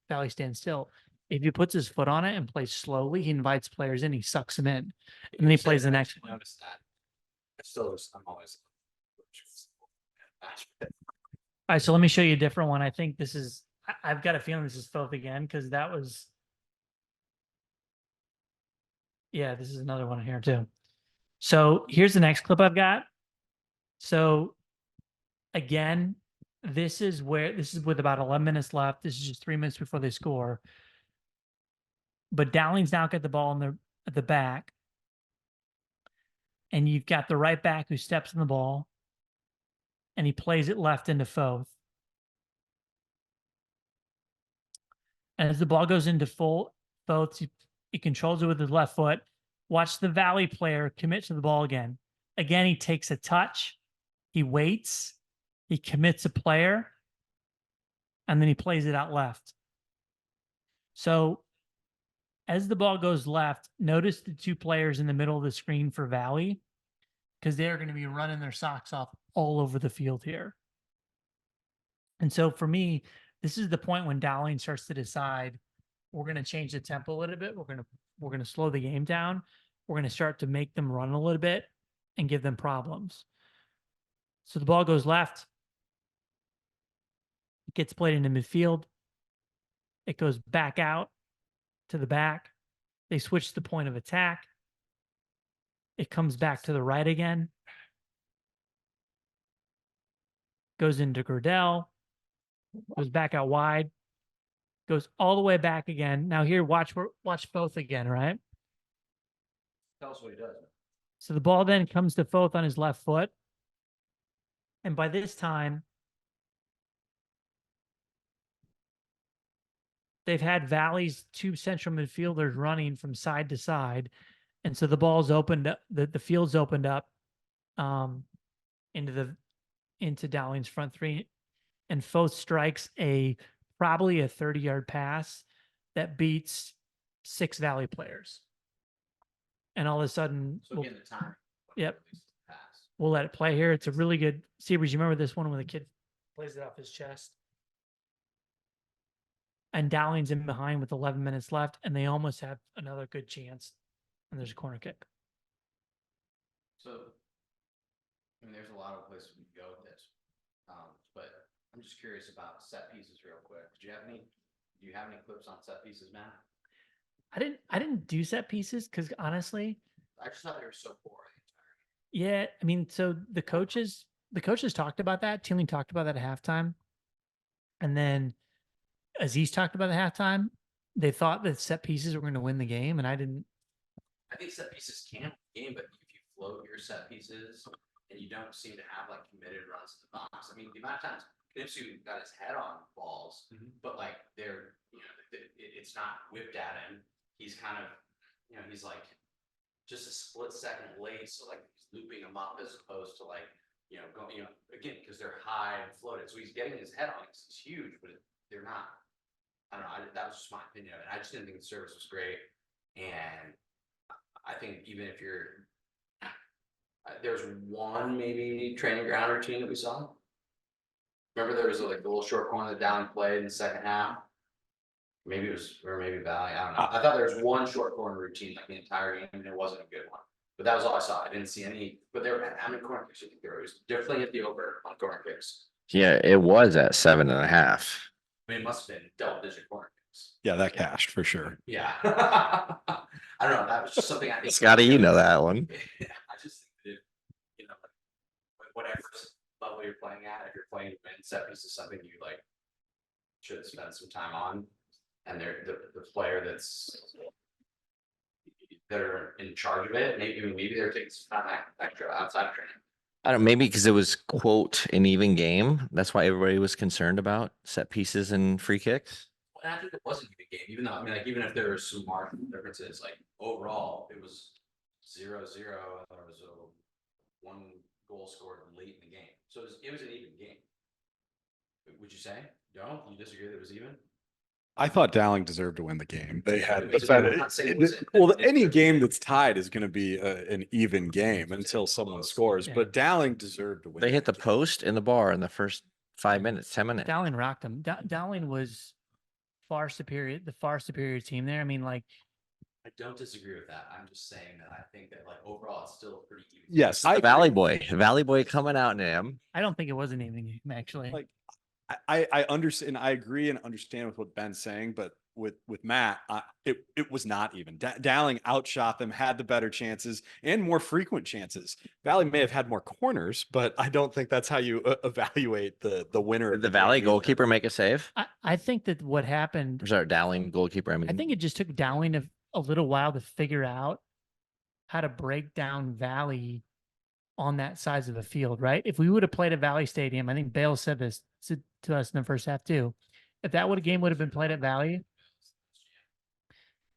Valley stands still. If he puts his foot on it and plays slowly, he invites players in, he sucks them in, and then he plays the next one. Notice that. I'm always. All right, so let me show you a different one. I think this is, I've got a feeling this is filth again because that was, yeah, this is another one here too. So here's the next clip I've got. So again, this is with about 11 minutes left. This is just 3 minutes before they score. But Dowling's now got the ball at the back. And you've got the right back who steps in the ball. And he plays it left into Foth. And as the ball goes into Foth, he controls it with his left foot. Watch the Valley player commit to the ball again. Again, he takes a touch. He waits. He commits a player. And then he plays it out left. So as the ball goes left, notice the two players in the middle of the screen for Valley, because they're going to be running their socks off all over the field here. And so for me, this is the point when Dowling starts to decide we're going to change the tempo a little bit. We're going to slow the game down. We're going to start to make them run a little bit and give them problems. So the ball goes left. It gets played into midfield. It goes back out to the back. They switch the point of attack. It comes back to the right again. Goes into Gurdell. Goes back out wide. Goes all the way back again. Now here, watch Foth again, right? Tell us what he does. So the ball then comes to Foth on his left foot. And by this time, they've had Valley's two central midfielders running from side to side. And so the ball's opened up, the field's opened up into Dowling's front three. And Foth strikes probably a 30-yard pass that beats 6 Valley players. And all of a sudden, So again, the time. Yep. Pass. We'll let it play here. It's a really good series. You remember this one when the kid plays it off his chest? And Dowling's in behind with 11 minutes left, and they almost have another good chance. And there's a corner kick. So, I mean, there's a lot of places we can go with this. But I'm just curious about set pieces real quick. Do you have any clips on set pieces, Matt? I didn't do set pieces because honestly, I just thought they were so poor the yeah, I mean, so the coaches talked about that. Tealing talked about that at halftime. And then Aziz talked about it at halftime. They thought that set pieces were going to win the game, and I didn't. I think set pieces can win the game, but if you float your set pieces and you don't seem to have like committed runs to the box, I mean, the amount of times Knipsu got his head on balls, but like it's not whipped at him. He's kind of, he's like just a split second late, so like he's looping them up as opposed to like, going, again, because they're high and floated. So he's getting his head on. It's huge, but they're not. I don't know. That was just my opinion of it. I just didn't think the service was great, and I think even if there's one maybe training ground routine that we saw. Remember there was like a little short corner that Dowling played in the second half. Maybe it was, or maybe Valley. I don't know. I thought there was one short corner routine like the entire game, and it wasn't a good one. But that was all I saw. I didn't see any. But there were how many corner kicks? I think there was definitely at the over on corner kicks. Yeah, it was at 7.5. I mean, it must have been double-digit corner kicks. Yeah, that cashed for sure. Yeah. I don't know. That was just something I think. Scotty, you know that one. I just think that if, like, whatever level you're playing at, if you're playing to win, set piece is something you like should spend some time on. And they're the player they're in charge of it. Maybe they're taking some time extra outside of training. I don't, maybe because it was quote an even game. That's why everybody was concerned about set pieces and free kicks. And I think it wasn't even a game, even though, I mean, like, even if there were some marginal differences, like, overall, it was 0-0, and there was one goal scored late in the game. So it was an even game. Would you say? No? You disagree that it was even? I thought Dowling deserved to win the game. They had I'm not saying it wasn't. well, any game that's tied is going to be an even game until someone scores. Yeah. But Dowling deserved to win. They hit the post and the bar in the first 5 minutes, 10 minutes. Dowling rocked them. Dowling was the far superior team there. I mean, like, I don't disagree with that. I'm just saying that I think that, like, overall, it's still pretty even. Yes, The Valley Boy coming out in him. I don't think it was an evening game, actually. Like, I understand. I agree and understand with what Ben's saying, but with Matt, it was not even. Dowling outshot them, had the better chances and more frequent chances. Valley may have had more corners, but I don't think that's how you evaluate the winner. Did of the game Valley either. goalkeeper make a save? I think that what happened, Or sorry, Dowling goalkeeper. I mean, I think it just took Dowling a little while to figure out how to break down Valley on that size of the field, right? If we would have played at Valley Stadium, I think Bale said this to us in the first half too. If that game would have been played at Valley,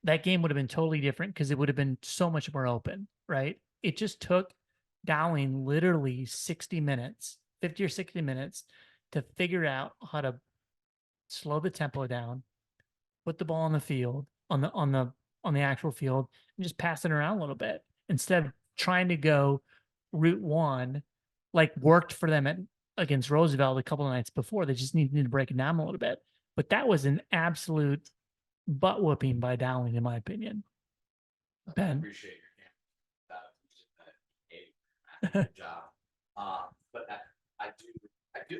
that game would have been totally different because it would have been so much more open, right? It just took Dowling literally 60 minutes, 50 or 60 minutes to figure out how to slow the tempo down, put the ball on the field, on the actual field, and just pass it around a little bit instead of trying to go route one, like worked for them against Roosevelt a couple of nights before. They just needed to break it down a little bit. But that was an absolute butt whooping by Dowling, in my opinion. I Ben. appreciate your good job. But I like, you're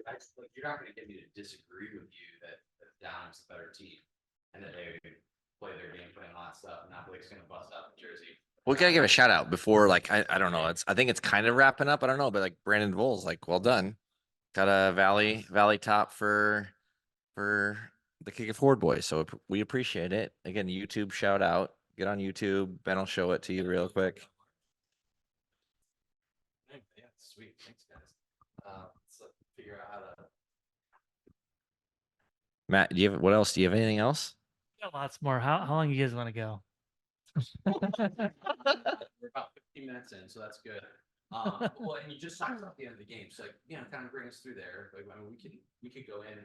not going to get me to disagree with you that Downing's the better team and that they play their game plan, all that stuff. Napoli's going to bust out the jersey. we gotta give a shout out before, like, I don't know. I think it's kind of wrapping up. I don't know, but like Brandon Voles, like, well done. Got a Valley top for the Kick It Forward boys. So we appreciate it. Again, YouTube shout out. Get on YouTube. Ben will show it to you real quick. Yeah, sweet. Thanks, guys. Let's figure out how to. Matt, what else? Do you have anything else? Got lots more. How long you guys want to go? We're about 15 minutes in, so that's good. Well, and you just talked about the end of the game, so, like, kind of bring us through there. Like, I mean, we could go in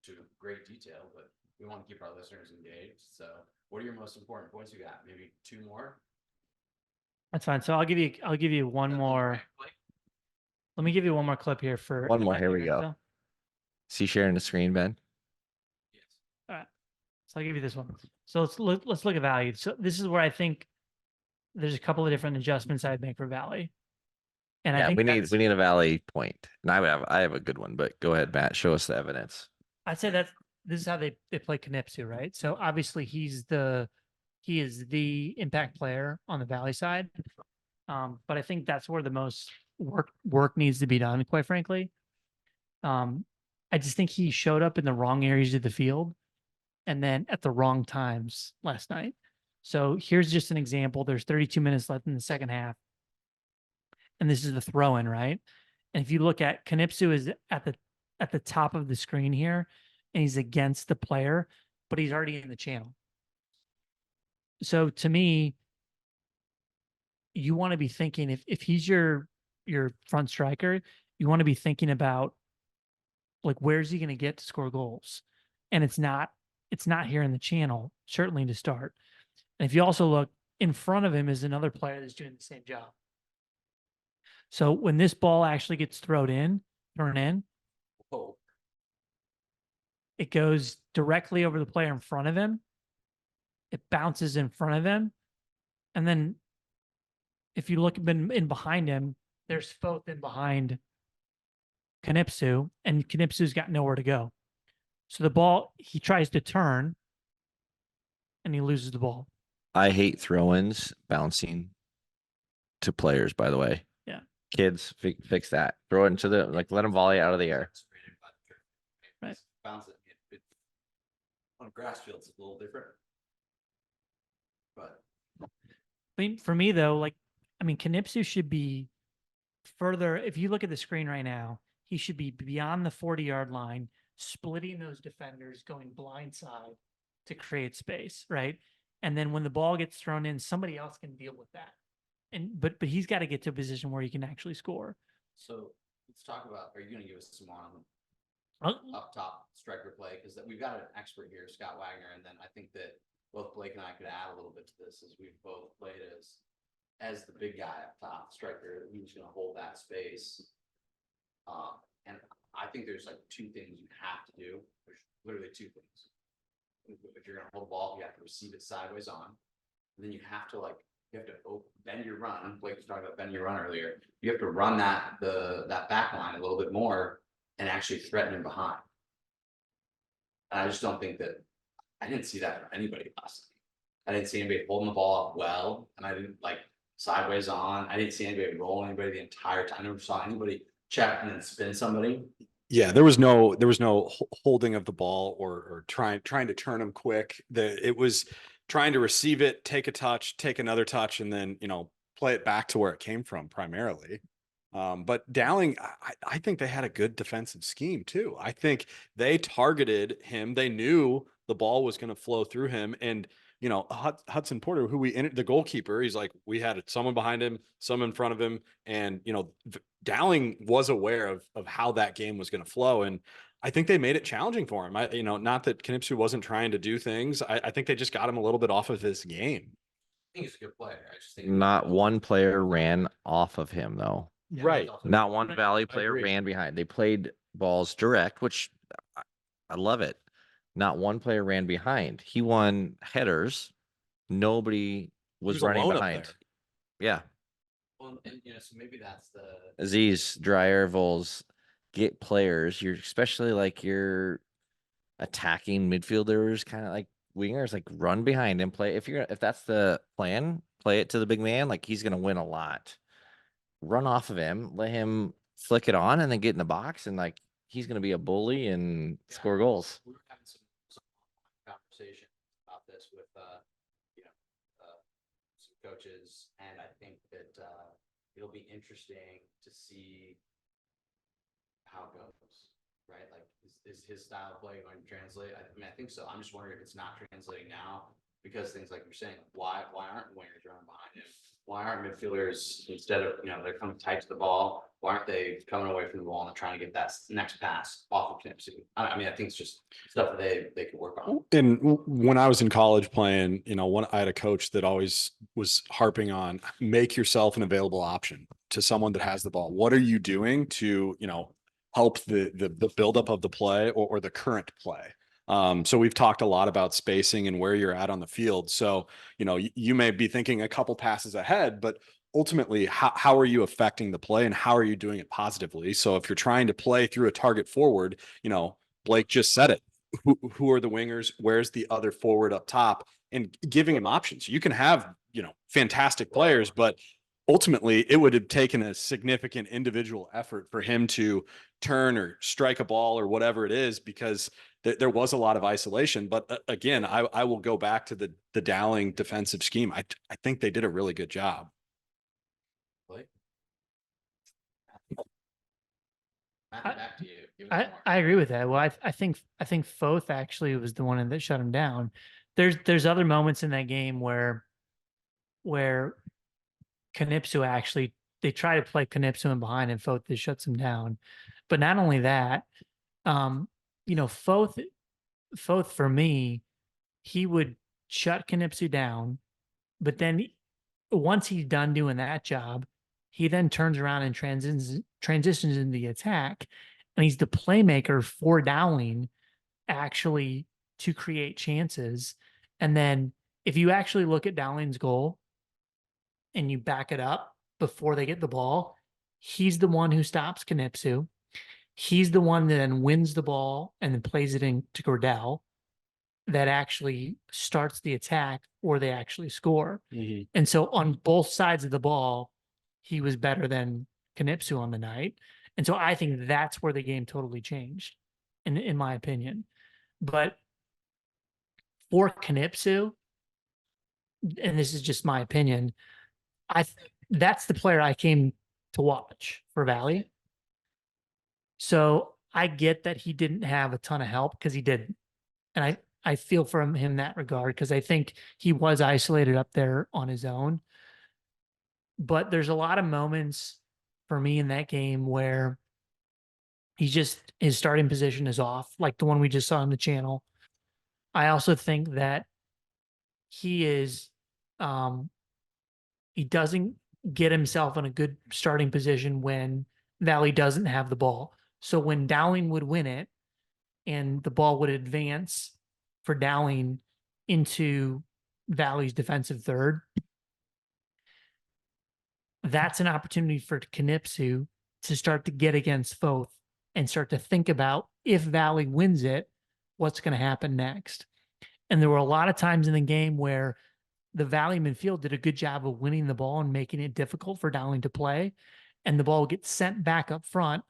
to great detail, but we want to keep our listeners engaged. So, what are your most important points you got? Maybe 2 more. That's fine. So I'll give you one more. Let me give you one more clip here for One more. Here we go. See sharing the screen, Ben. Yes. All right. So I'll give you this one. So let's look at value. So this is where I think there's a couple of different adjustments I'd make for Valley. And I Yeah, think we need a Valley point. And I have a good one, but go ahead, Matt. Show us the evidence. I'd say this is how they play Knipsu, right? So obviously he is the impact player on the Valley side. But I think that's where the most work needs to be done, quite frankly. I just think he showed up in the wrong areas of the field and then at the wrong times last night. So here's just an example. There's 32 minutes left in the second half. And this is the throw in, right? And if you look at Knipsu is at the top of the screen here, and he's against the player, but he's already in the channel. So to me, you want to be thinking if he's your front striker, you want to be thinking about, like, where's he going to get to score goals? And it's not here in the channel, certainly to start. And if you also look in front of him is another player that's doing the same job. So when this ball actually gets thrown in, Whoa. it goes directly over the player in front of him. It bounces in front of him. And then if you look in behind him, there's Foth in behind Knipsu, and Knipsu's got nowhere to go. So the ball, he tries to turn, and he loses the ball. I hate throw-ins bouncing to players, by the way. Yeah. Kids, fix that. Throw it into the, like, let them volley out of the air. Right. Bounce it. On a grass field, it's a little different. But I mean, for me though, like, I mean, Knipsu should be further. If you look at the screen right now, he should be beyond the 40-yard line, splitting those defenders, going blindside to create space, right? And then when the ball gets thrown in, somebody else can deal with that. And but he's got to get to a position where he can actually score. so let's talk about, are you gonna give us some on Uh, up top striker play? Because we've got an expert here, Scott Wagner, and then I think that both Blake and I could add a little bit to this, as we've both played as the big guy up top, striker, who's gonna hold that space. And I think there's like two things you have to do. There's literally two things. If you're gonna hold the ball, you have to receive it sideways on. And then you have to bend your run. Blake was talking about bending your run earlier. You have to run that back line a little bit more and actually threaten him behind. And I just don't think that, I didn't see that from anybody last night. I didn't see anybody holding the ball up well, and I didn't like sideways on. I didn't see anybody roll anybody the entire time. I never saw anybody check and then spin somebody. Yeah, there was no holding of the ball or trying to turn him quick. It was trying to receive it, take a touch, take another touch, and then, play it back to where it came from primarily. But Dowling, I think they had a good defensive scheme too. I think they targeted him. They knew the ball was going to flow through him. And, Hudson Porter, who the goalkeeper, he's like, we had someone behind him, some in front of him. And, Dowling was aware of how that game was going to flow. And I think they made it challenging for him. Not that Knipsu wasn't trying to do things. I think they just got him a little bit off of his game. I think he's a good player. I just think Not one player ran off of him, though. Yeah. Right. Not one Valley player agree. ran behind. They played balls direct, which I love it. Not one player ran behind. He won headers. Nobody was was running alone up behind. there. Yeah. Well, and so maybe that's the Aziz, Dreyer, Vols, get players. You're especially like your attacking midfielders, kind of like wingers, like run behind him, play. If that's the plan, play it to the big man. Like he's gonna win a lot. Run off of him, let him flick it on, and then get in the box, and like he's gonna be a bully and score goals. We were having some conversation about this with some coaches, and I think that it'll be interesting to see how it goes, right? Like, is his style of play going to translate? I mean, I think so. I'm just wondering if it's not translating now, because things like you're saying, why aren't wingers running behind him? Why aren't midfielders, instead of, they're coming tight to the ball, why aren't they coming away from the ball and trying to get that next pass off of Knipsu? I mean, I think it's just stuff that they could work on. And when I was in college playing, I had a coach that always was harping on, make yourself an available option to someone that has the ball. What are you doing to, help the buildup of the play or the current play? So we've talked a lot about spacing and where you're at on the field. So, you may be thinking a couple passes ahead, but ultimately, how are you affecting the play and how are you doing it positively? So if you're trying to play through a target forward, Blake just said it. Who are the wingers? Where's the other forward up top? And giving him options. You can have, fantastic players, but ultimately it would have taken a significant individual effort for him to turn or strike a ball or whatever it is, because there was a lot of isolation. But again, I will go back to the Dowling defensive scheme. I think they did a really good job. Back to you. Give us more. I agree with that. Well, I think Foth actually was the one that shut him down. There's other moments in that game where Knipsu actually, they try to play Knipsu in behind and Foth just shuts him down. But not only that, Foth for me, he would shut Knipsu down, but then once he's done doing that job, he then turns around and transitions into the attack, and he's the playmaker for Dowling actually to create chances. And then if you actually look at Dowling's goal and you back it up before they get the ball, he's the one who stops Knipsu. He's the one that then wins the ball and then plays it into Gordell. that actually starts the attack or they actually score. Mhm. And so on both sides of the ball, he was better than Knipsu on the night. And so I think that's where the game totally changed, in my opinion. But for Knipsu, and this is just my opinion, that's the player I came to watch for Valley. So I get that he didn't have a ton of help because he didn't. And I feel from him in that regard because I think he was isolated up there on his own. But there's a lot of moments for me in that game where his starting position is off, like the one we just saw on the channel. I also think that he is he doesn't get himself in a good starting position when Valley doesn't have the ball. So when Dowling would win it and the ball would advance for Dowling into Valley's defensive third, that's an opportunity for Knipsu to start to get against Foth and start to think about, if Valley wins it, what's going to happen next. And there were a lot of times in the game where the Valley midfield did a good job of winning the ball and making it difficult for Dowling to play. And the ball gets sent back up front.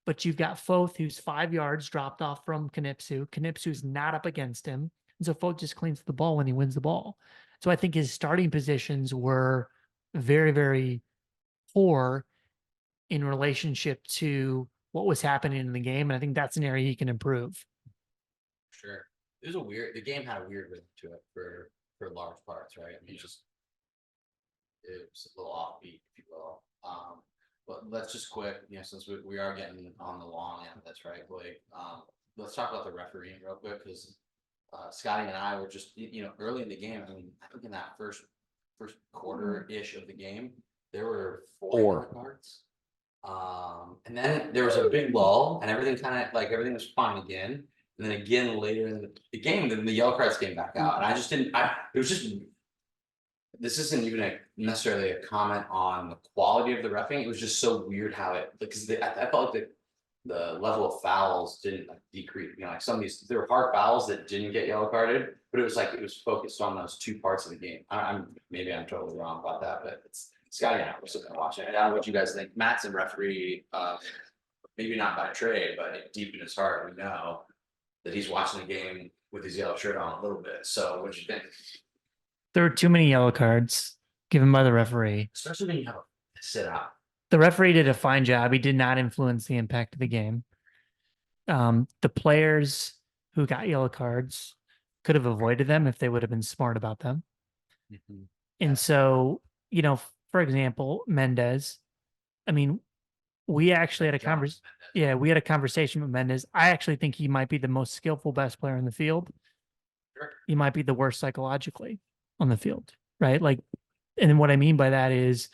But you've got Foth, who's 5 yards dropped off from Knipsu. Knipsu's not up against him. And so Foth just cleans the ball when he wins the ball. So I think his starting positions were very, very poor in relationship to what was happening in the game. And I think that's an area he can improve. Sure. The game had a weird rhythm to it for large parts, right? I mean, it was a little offbeat, if you will. But let's just quit, since we are getting on the long end, that's right, Blake. Let's talk about the refereeing real quick, because Scotty and I were just, early in the game. I mean, I think in that first quarter-ish of the game, there were 4 cards. And then there was a big lull, and everything was fine again. And then again later in the game, then the yellow cards came back out, and I just didn't. It was just. This isn't even necessarily a comment on the quality of the reffing. It was just so weird how it, because I felt like the level of fouls didn't decrease. Like some of these, there were hard fouls that didn't get yellow carded, but it was focused on those 2 parts of the game. Maybe I'm totally wrong about that, but it's Scotty and I were sitting there watching it. I don't know what you guys think. Matt's a referee, maybe not by trade, but deep in his heart, we know that he's watching the game with his yellow shirt on a little bit. So what do you think? There were too many yellow cards given by the referee. Especially when you have a sit out. The referee did a fine job. He did not influence the impact of the game. The players who got yellow cards could have avoided them if they would have been smart about them. Mhm. And so, for example, Mendez, I mean, we actually had a conversation. Yeah, we had a conversation with Mendez. I actually think he might be the most skillful, best player in the field. Sure. He might be the worst psychologically on the field, right? And what I mean by that is,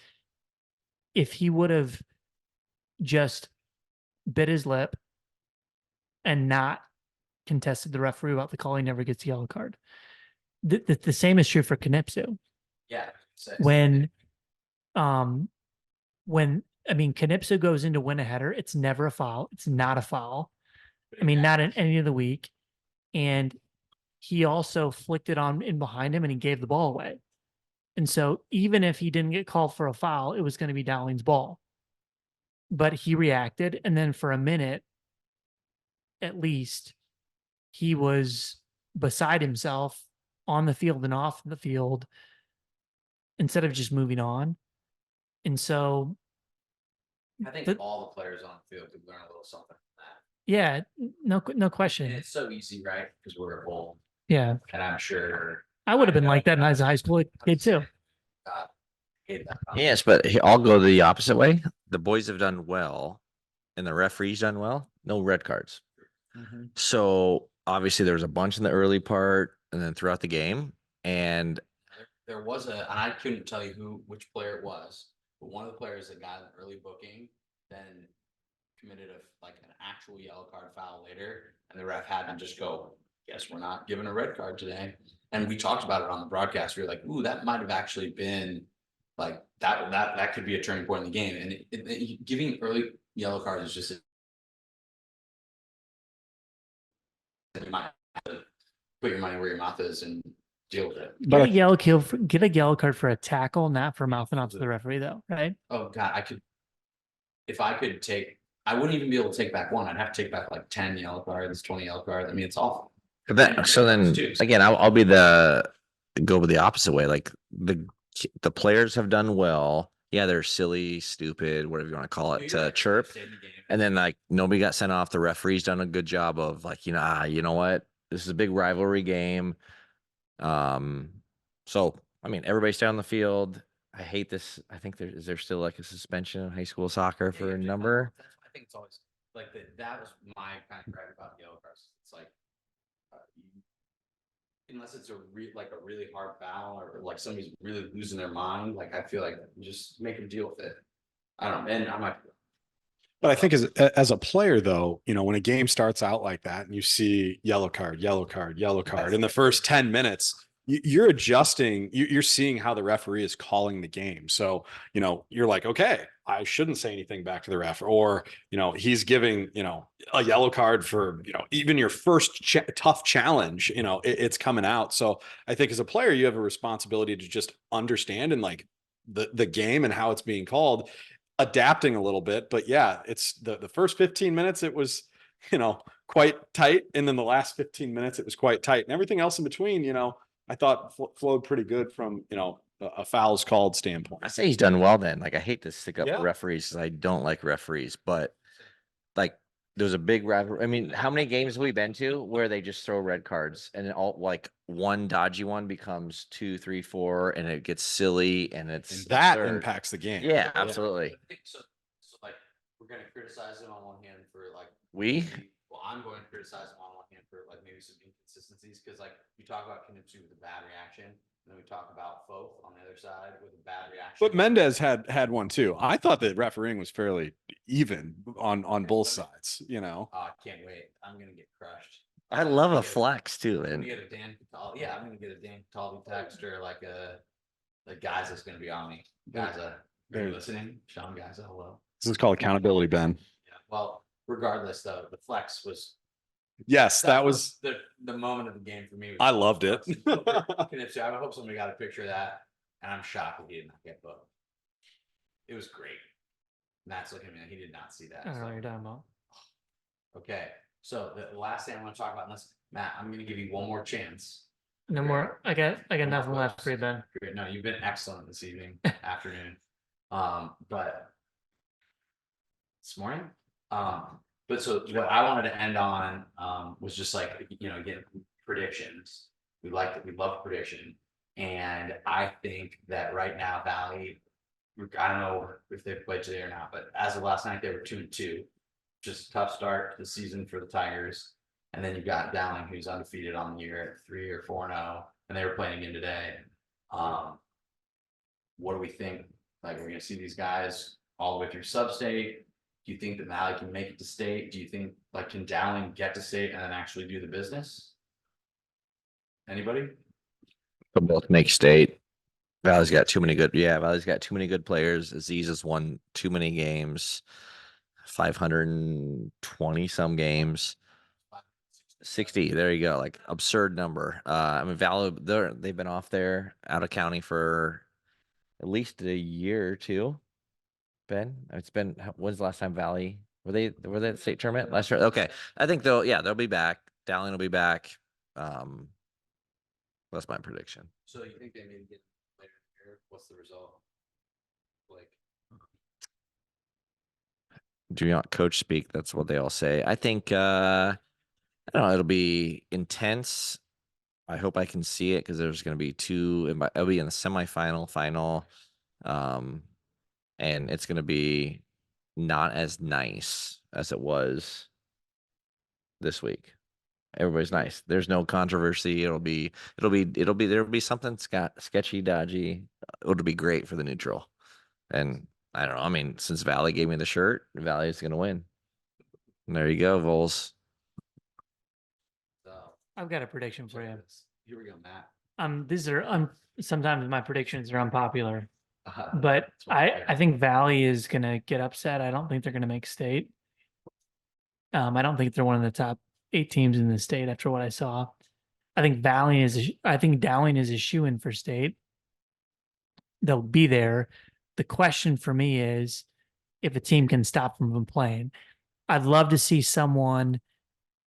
if he would have just bit his lip and not contested the referee about the call, he never gets a yellow card. The same is true for Knipsu. Yeah. When Knipsu goes in to win a header, it's never a foul. It's not a foul. Not in any of the week. And he also flicked it on in behind him and he gave the ball away. And so even if he didn't get called for a foul, it was going to be Dowling's ball. But he reacted. And then for a minute, at least, he was beside himself on the field and off the field instead of just moving on. And so I think all the players on the field could learn a little something from that. yeah, no question. And it's so easy, right? Because we're old. Yeah. And I'm sure I would have been like that as a high school kid too. Hated that. Yes, but I'll go the opposite way. The boys have done well and the referees done well. No red cards. Mhm. So obviously there was a bunch in the early part and then throughout the game. And There was and I couldn't tell you which player it was, but one of the players that got an early booking then committed an actual yellow card foul later, and the ref had to just go, "Guess we're not giving a red card today." And we talked about it on the broadcast. We were like, "Ooh, that might have actually been that could be a turning point in the game." And giving early yellow cards is just put your money where your mouth is and deal with it. But Get a yellow card for a tackle, not for mouthing off to the referee, though, right? Oh God, if I could take, I wouldn't even be able to take back one. I'd have to take back like 10 yellow cards, 20 yellow cards. I mean, it's awful. But then, so then again, I'll be go the opposite way. Like the players have done well. Yeah, they're silly, stupid, whatever you want to call it, to chirp. And then like nobody got sent off. The referee's done a good job of like, you know what? This is a big rivalry game. So I mean, everybody stay on the field. I hate this. I think is there still like a suspension in high school soccer for a number? I think it's always like that was my kind of gripe about yellow cards. It's like unless it's a really hard foul or like somebody's really losing their mind, like I feel like just make them deal with it. I don't know, and I might. But I think as a player, though, you know, when a game starts out like that and you see yellow card in the first 10 minutes, you're adjusting, you're seeing how the referee is calling the game. So, you know, you're like, okay, I shouldn't say anything back to the ref, or, you know, he's giving, you know, a yellow card for, you know, even your first tough challenge, you know, it's coming out. So I think as a player, you have a responsibility to just understand and like the game and how it's being called, adapting a little bit. But yeah, it's the first 15 minutes, it was, you know, quite tight. And then the last 15 minutes, it was quite tight, and everything else in between, you know, I thought flowed pretty good from, you know, a fouls called standpoint. I say he's done well then. Like I hate to stick up Yeah. for referees because I don't like referees, but like there's a big rivalry. I mean, how many games have we been to where they just throw red cards and all like one dodgy one becomes 2, 3, 4, and it gets silly and And it's that absurd. impacts the game. Yeah, absolutely. I think so like we're gonna criticize him on one hand for like well, I'm going to criticize him on one hand for like maybe some inconsistencies because like you talk about Knipsu with a bad reaction, and then we talk about Foth on the other side with a bad reaction. But Mendez had one too. I thought that refereeing was fairly even on both sides, you know. I can't wait. I'm gonna get crushed. I love a I'm gonna flex too, I'm and gonna get a Dan Cataldi. Yeah, I'm gonna get a Dan Cataldi text or like the guys that's gonna be on me. Guys, are you listening? Sean, guys, hello. This is called accountability, Ben. Yeah. Well, regardless, though, the flex was Yes, that was. the moment of the game for me. Was I loved it. I hope somebody got a picture of that, and I'm shocked that he did not get booked. It was great. Matt's looking at me, he did not see that. I don't know what you're talking about. Okay, so the last thing I want to talk about, unless Matt, I'm going to give you one more chance. No more. I got nothing left for you, Ben. Great. No, you've been excellent this evening, afternoon. But this morning. But so what I wanted to end on was just like, you know, again, predictions. We love prediction. And I think that right now, Valley, I don't know if they've played today or not, but as of last night, they were 2-2. Just a tough start to the season for the Tigers. And then you've got Dowling, who's undefeated on the year at 3 or 4-0, and they were playing again today. What do we think? Like, we're going to see these guys all the way through sub-state. Do you think that Valley can make it to state? Do you think, like, can Dowling get to state and then actually do the business? Anybody? they'll both make state. Valley's got too many good. Yeah, Valley's got too many good players. Aziz has won too many games. 520 some games. 60. There you go. Like absurd number. I mean, Valley, they've been off there out of county for at least a year or two. Ben, it's been, when's the last time Valley were they at the state tournament last year? Okay, I think they'll be back. Dowling will be back. That's my prediction. So you think they maybe get later in the year? What's the result? Like, Do you want coach speak? That's what they all say. I think I don't know, it'll be intense. I hope I can see it because there's going to be it'll be in the semifinal, final. And it's going to be not as nice as it was this week. Everybody's nice. There's no controversy. There'll be something sketchy, dodgy. It'll be great for the neutral. And I don't know. I mean, since Valley gave me the shirt, Valley is going to win. And there you go, Vols. so I've got a prediction for you. here we go, Matt. These are sometimes my predictions are unpopular, but That's what I I think Valley is gonna get upset. I don't think they're gonna make state. I don't think they're one of the top 8 teams in the state after what I saw. I think Dowling is a shoo-in for state. They'll be there. The question for me is if a team can stop them from playing. I'd love to see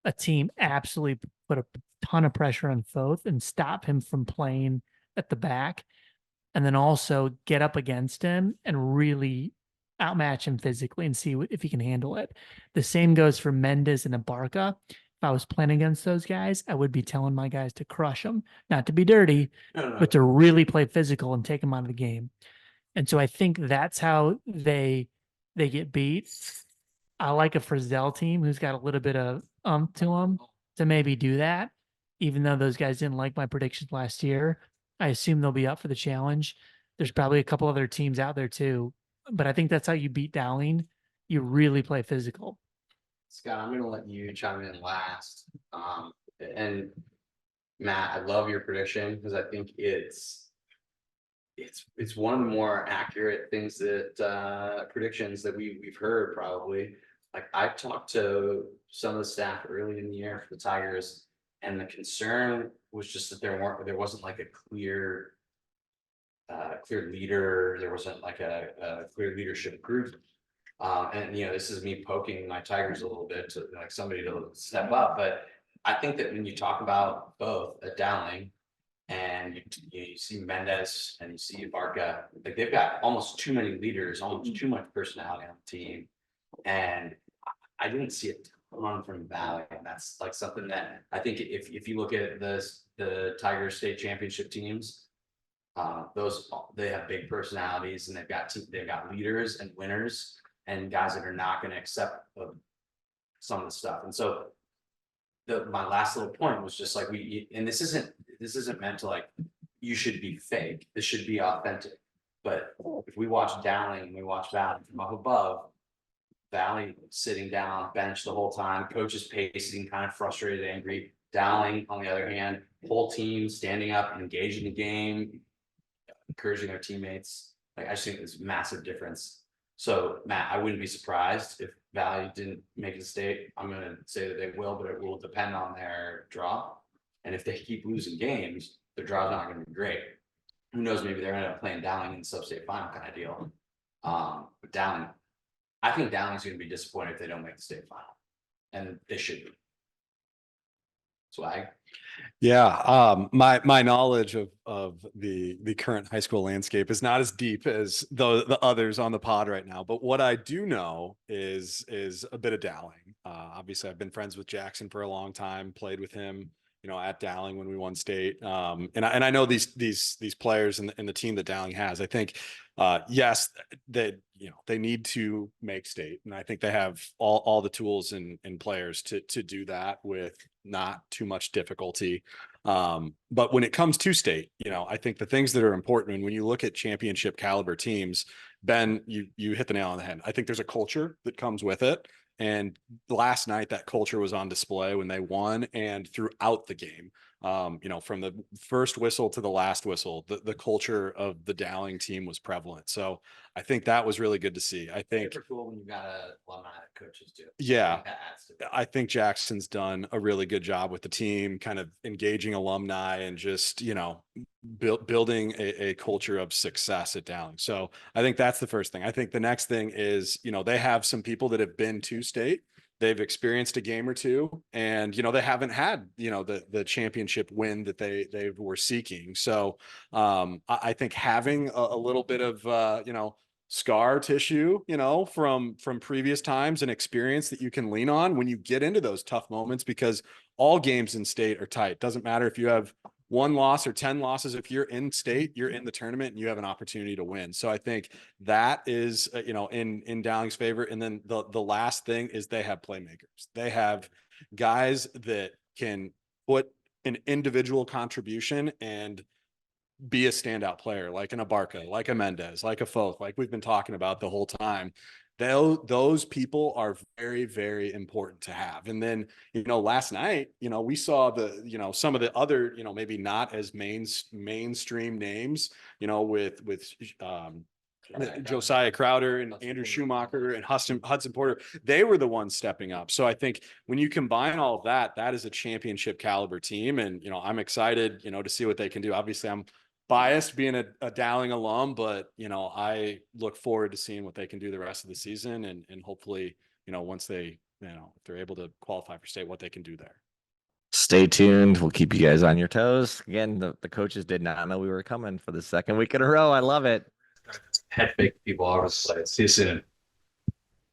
a team absolutely put a ton of pressure on Foth and stop him from playing at the back. And then also get up against him and really outmatch him physically and see if he can handle it. The same goes for Mendez and Abarca. If I was playing against those guys, I would be telling my guys to crush them, not to be dirty, but to really play physical and take them out of the game. And so I think that's how they get beat. I like a Frizzell team who's got a little bit of to them to maybe do that, even though those guys didn't like my predictions last year. I assume they'll be up for the challenge. There's probably a couple other teams out there too, but I think that's how you beat Dowling. You really play physical. Scott, I'm gonna let you chime in last. And Matt, I love your prediction because I think it's one of the more accurate things that predictions that we've heard probably. Like I talked to some of the staff early in the year for the Tigers, and the concern was just that there wasn't like a clear leader. There wasn't like a clear leadership group. And this is me poking my Tigers a little bit to like somebody to step up. But I think that when you talk about both at Dowling and you see Mendez and you see Barca, like they've got almost too many leaders, almost too much personality on the team. And I didn't see a ton from Valley. And that's like something that I think if you look at the Tigers state championship teams, they have big personalities and they've got leaders and winners and guys that are not going to accept some of the stuff. And so my last little point was just like and this isn't meant to like you should be fake. This should be authentic. But if we watch Dowling and we watch Valley from up above, Valley sitting down bench the whole time, coaches pacing, kind of frustrated, angry. Dowling, on the other hand, whole team standing up, engaged in the game, encouraging their teammates. Like I just think there's a massive difference. So Matt, I wouldn't be surprised if Valley didn't make a state. I'm going to say that they will, but it will depend on their draw. And if they keep losing games, their draw's not going to be great. Who knows? Maybe they're going to end up playing Dowling in the sub-state final kind of deal. But Dowling, I think Dowling's going to be disappointed if they don't make the state final, and they should be. Swag. Yeah, my knowledge of the current high school landscape is not as deep as the others on the pod right now. But what I do know is a bit of Dowling. Obviously, I've been friends with Jackson for a long time. Played with him, at Dowling when we won state. And I know these players and the team that Dowling has. I think, yes, they need to make state, and I think they have all the tools and players to do that with not too much difficulty. But when it comes to state, I think the things that are important when you look at championship caliber teams, Ben, you hit the nail on the head. I think there's a culture that comes with it. And last night, that culture was on display when they won and throughout the game. From the first whistle to the last whistle, the culture of the Dowling team was prevalent. So I think that was really good to see. I think it's cool when you got a alumni coaches too. Yeah, I think Jackson's done a really good job with the team, kind of engaging alumni and just building a culture of success at Dowling. So I think that's the first thing. I think the next thing is they have some people that have been to state. They've experienced a game or two, and they haven't had the championship win that they were seeking. So I think having a little bit of scar tissue, from previous times and experience that you can lean on when you get into those tough moments, because all games in state are tight. Doesn't matter if you have 1 loss or 10 losses. If you're in state, you're in the tournament and you have an opportunity to win. So I think that is, in Dowling's favor. And then the last thing is they have playmakers. They have guys that can put an individual contribution and be a standout player, like an Abarca, like a Mendez, like a Foth, like we've been talking about the whole time. Those people are very, very important to have. And then, last night, we saw some of the other, maybe not as mainstream names, with Josiah Crowder and Andrew Schumacher and Hudson Porter, they were the ones stepping up. So I think when you combine all of that, that is a championship caliber team. And, you know, I'm excited, you know, to see what they can do. Obviously I'm biased being a Dowling alum, but, you know, I look forward to seeing what they can do the rest of the season. And hopefully, you know, once they, you know, if they're able to qualify for state, what they can do there. Stay tuned. We'll keep you guys on your toes. Again, the coaches did not know we were coming for the second week in a row. I love it. Head fake people all over the site. See you soon.